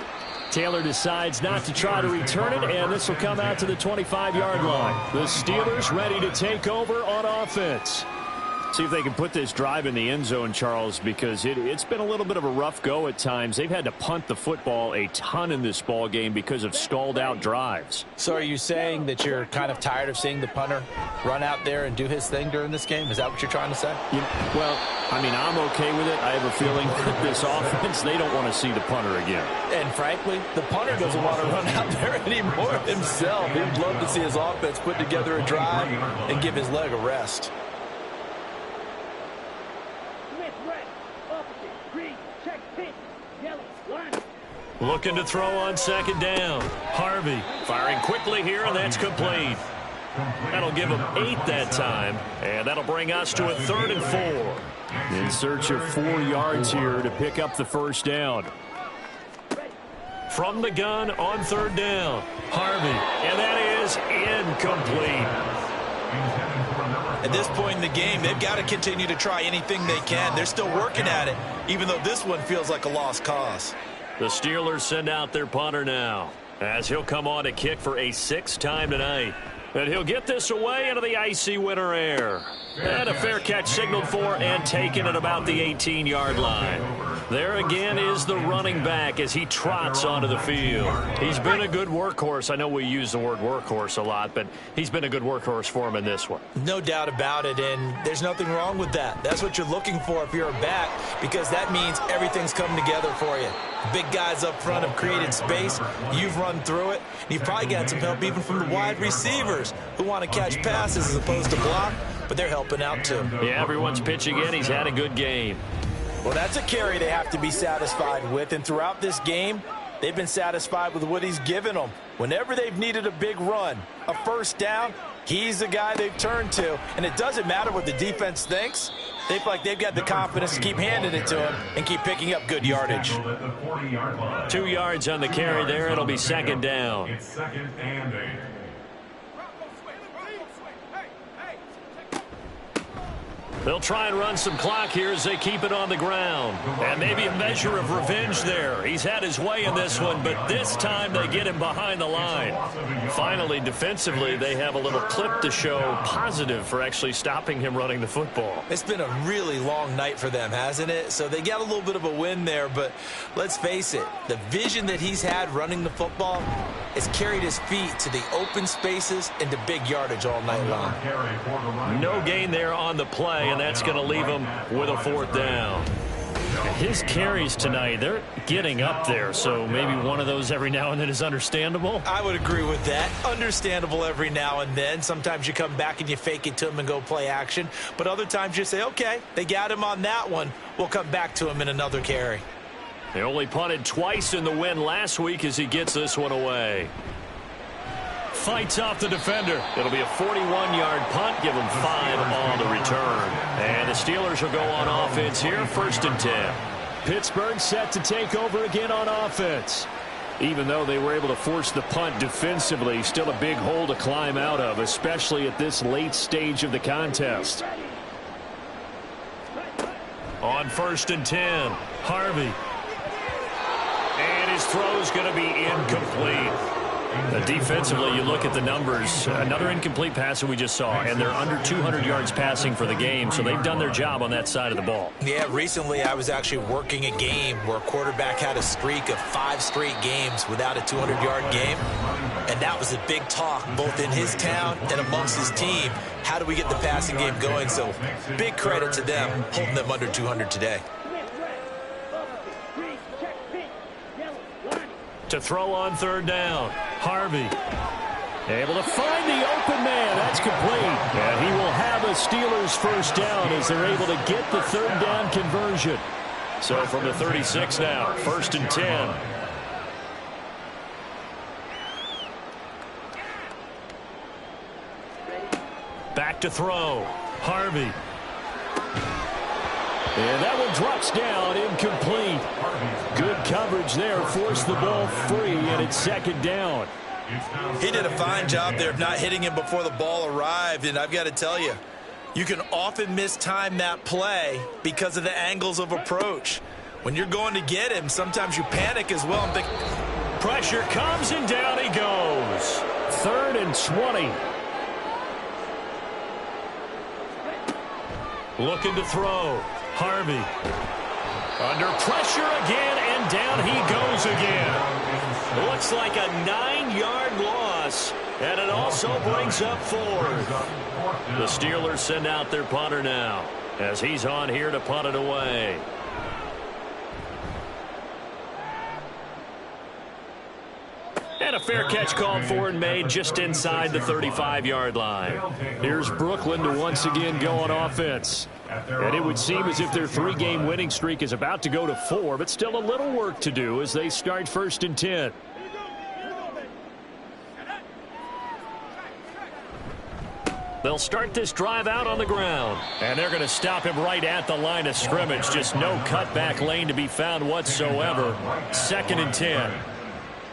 Taylor decides not to try to return it, and this will come out to the 25-yard line. The Steelers ready to take over on offense. See if they can put this drive in the end zone, Charles, because it's been a little bit of a rough go at times. They've had to punt the football a ton in this ball game because of stalled-out drives. So are you saying that you're kind of tired of seeing the punter run out there and do his thing during this game? Is that what you're trying to say? Well, I mean, I'm okay with it. I have a feeling that this offense, they don't want to see the punter again. And frankly, the punter doesn't want to run out there anymore himself. He'd love to see his offense put together a drive and give his leg a rest. Looking to throw on 2nd down. Harvey firing quickly here, and that's complete. That'll give him 8 that time, and that'll bring us to a 3rd and 4. In search of 4 yards here to pick up the 1st down. From the gun on 3rd down. Harvey, and that is incomplete. At this point in the game, they've got to continue to try anything they can. They're still working at it, even though this one feels like a lost cause. The Steelers send out their punter now, as he'll come on to kick for a 6th time tonight. And he'll get this away into the icy winter air. And a fair catch signaled for and taken at about the 18-yard line. There again is the running back as he trots onto the field. He's been a good workhorse. I know we use the word workhorse a lot, but he's been a good workhorse for him in this one. No doubt about it, and there's nothing wrong with that. That's what you're looking for if you're a back, because that means everything's coming together for you. Big guys up front have created space. You've run through it. You've probably got some help even from the wide receivers who want to catch passes as opposed to block, but they're helping out too. Yeah, everyone's pitching in. He's had a good game. Well, that's a carry they have to be satisfied with, and throughout this game, they've been satisfied with what he's given them. Whenever they've needed a big run, a 1st down, he's the guy they've turned to, and it doesn't matter what the defense thinks. They feel like they've got the confidence to keep handing it to him and keep picking up good yardage. 2 yards on the carry there. It'll be 2nd down. It's 2nd and 8. They'll try and run some clock here as they keep it on the ground. And maybe a measure of revenge there. He's had his way in this one, but this time they get him behind the line. Finally, defensively, they have a little clip to show positive for actually stopping him running the football. It's been a really long night for them, hasn't it? So they got a little bit of a win there, but let's face it, the vision that he's had running the football has carried his feet to the open spaces and to big yardage all night long. No gain there on the play, and that's going to leave him with a 4th down. His carries tonight, they're getting up there, so maybe one of those every now and then is understandable. I would agree with that. Understandable every now and then. Sometimes you come back and you fake it to him and go play action. But other times you say, okay, they got him on that one. We'll come back to him in another carry. They only punted twice in the win last week as he gets this one away. Fights off the defender. It'll be a 41-yard punt. Give him 5 on the return. And the Steelers will go on offense here, 1st and 10. Pittsburgh set to take over again on offense. Even though they were able to force the punt defensively, still a big hole to climb out of, especially at this late stage of the contest. On 1st and 10, Harvey. And his throw's going to be incomplete. Defensively, you look at the numbers. Another incomplete pass that we just saw, and they're under 200 yards passing for the game, so they've done their job on that side of the ball. Yeah, recently I was actually working a game where a quarterback had a streak of 5 straight games without a 200-yard game, and that was a big talk both in his town and amongst his team. How do we get the passing game going? So big credit to them holding them under 200 today. To throw on 3rd down, Harvey. Able to find the open man. That's complete. And he will have a Steelers 1st down as they're able to get the 3rd down conversion. So from the 36 now, 1st and 10. Back to throw, Harvey. And that one drops down, incomplete. Good coverage there, forced the ball free, and it's 2nd down. He did a fine job there of not hitting him before the ball arrived, and I've got to tell you, you can often mistime that play because of the angles of approach. When you're going to get him, sometimes you panic as well and think, pressure comes and down he goes. 3rd and 20. Looking to throw, Harvey. Under pressure again, and down he goes again. Looks like a 9-yard loss, and it also brings up 4th. The Steelers send out their punter now as he's on here to punt it away. And a fair catch called for and made just inside the 35-yard line. Here's Brooklyn to once again go on offense. And it would seem as if their 3-game winning streak is about to go to 4, but still a little work to do as they start 1st and 10. They'll start this drive out on the ground. And they're going to stop him right at the line of scrimmage. Just no cutback lane to be found whatsoever. 2nd and 10.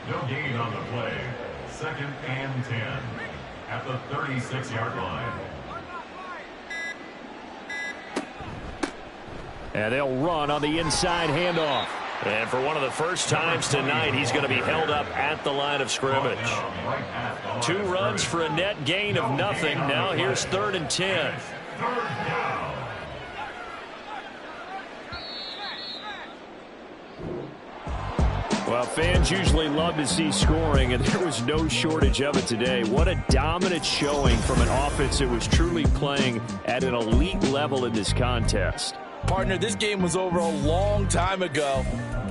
No gain on the play. 2nd and 10 at the 36-yard line. And they'll run on the inside handoff. And for one of the first times tonight, he's going to be held up at the line of scrimmage. 2 runs for a net gain of nothing. Now here's 3rd and 10. 3rd down. Well, fans usually love to see scoring, and there was no shortage of it today. What a dominant showing from an offense that was truly playing at an elite level in this contest. partner, this game was over a long time ago.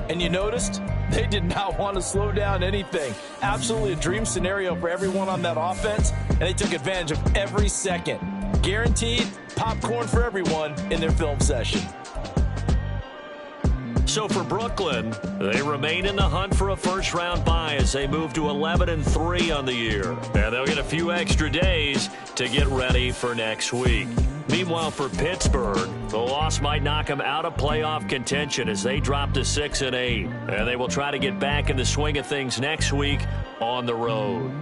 And you noticed they did not want to slow down anything. Absolutely a dream scenario for everyone on that offense, and they took advantage of every second. Guaranteed popcorn for everyone in their film session. So for Brooklyn, they remain in the hunt for a first-round bye as they move to 11-3 on the year. And they'll get a few extra days to get ready for next week. Meanwhile, for Pittsburgh, the loss might knock them out of playoff contention as they drop to 6-8. And they will try to get back in the swing of things next week on the road.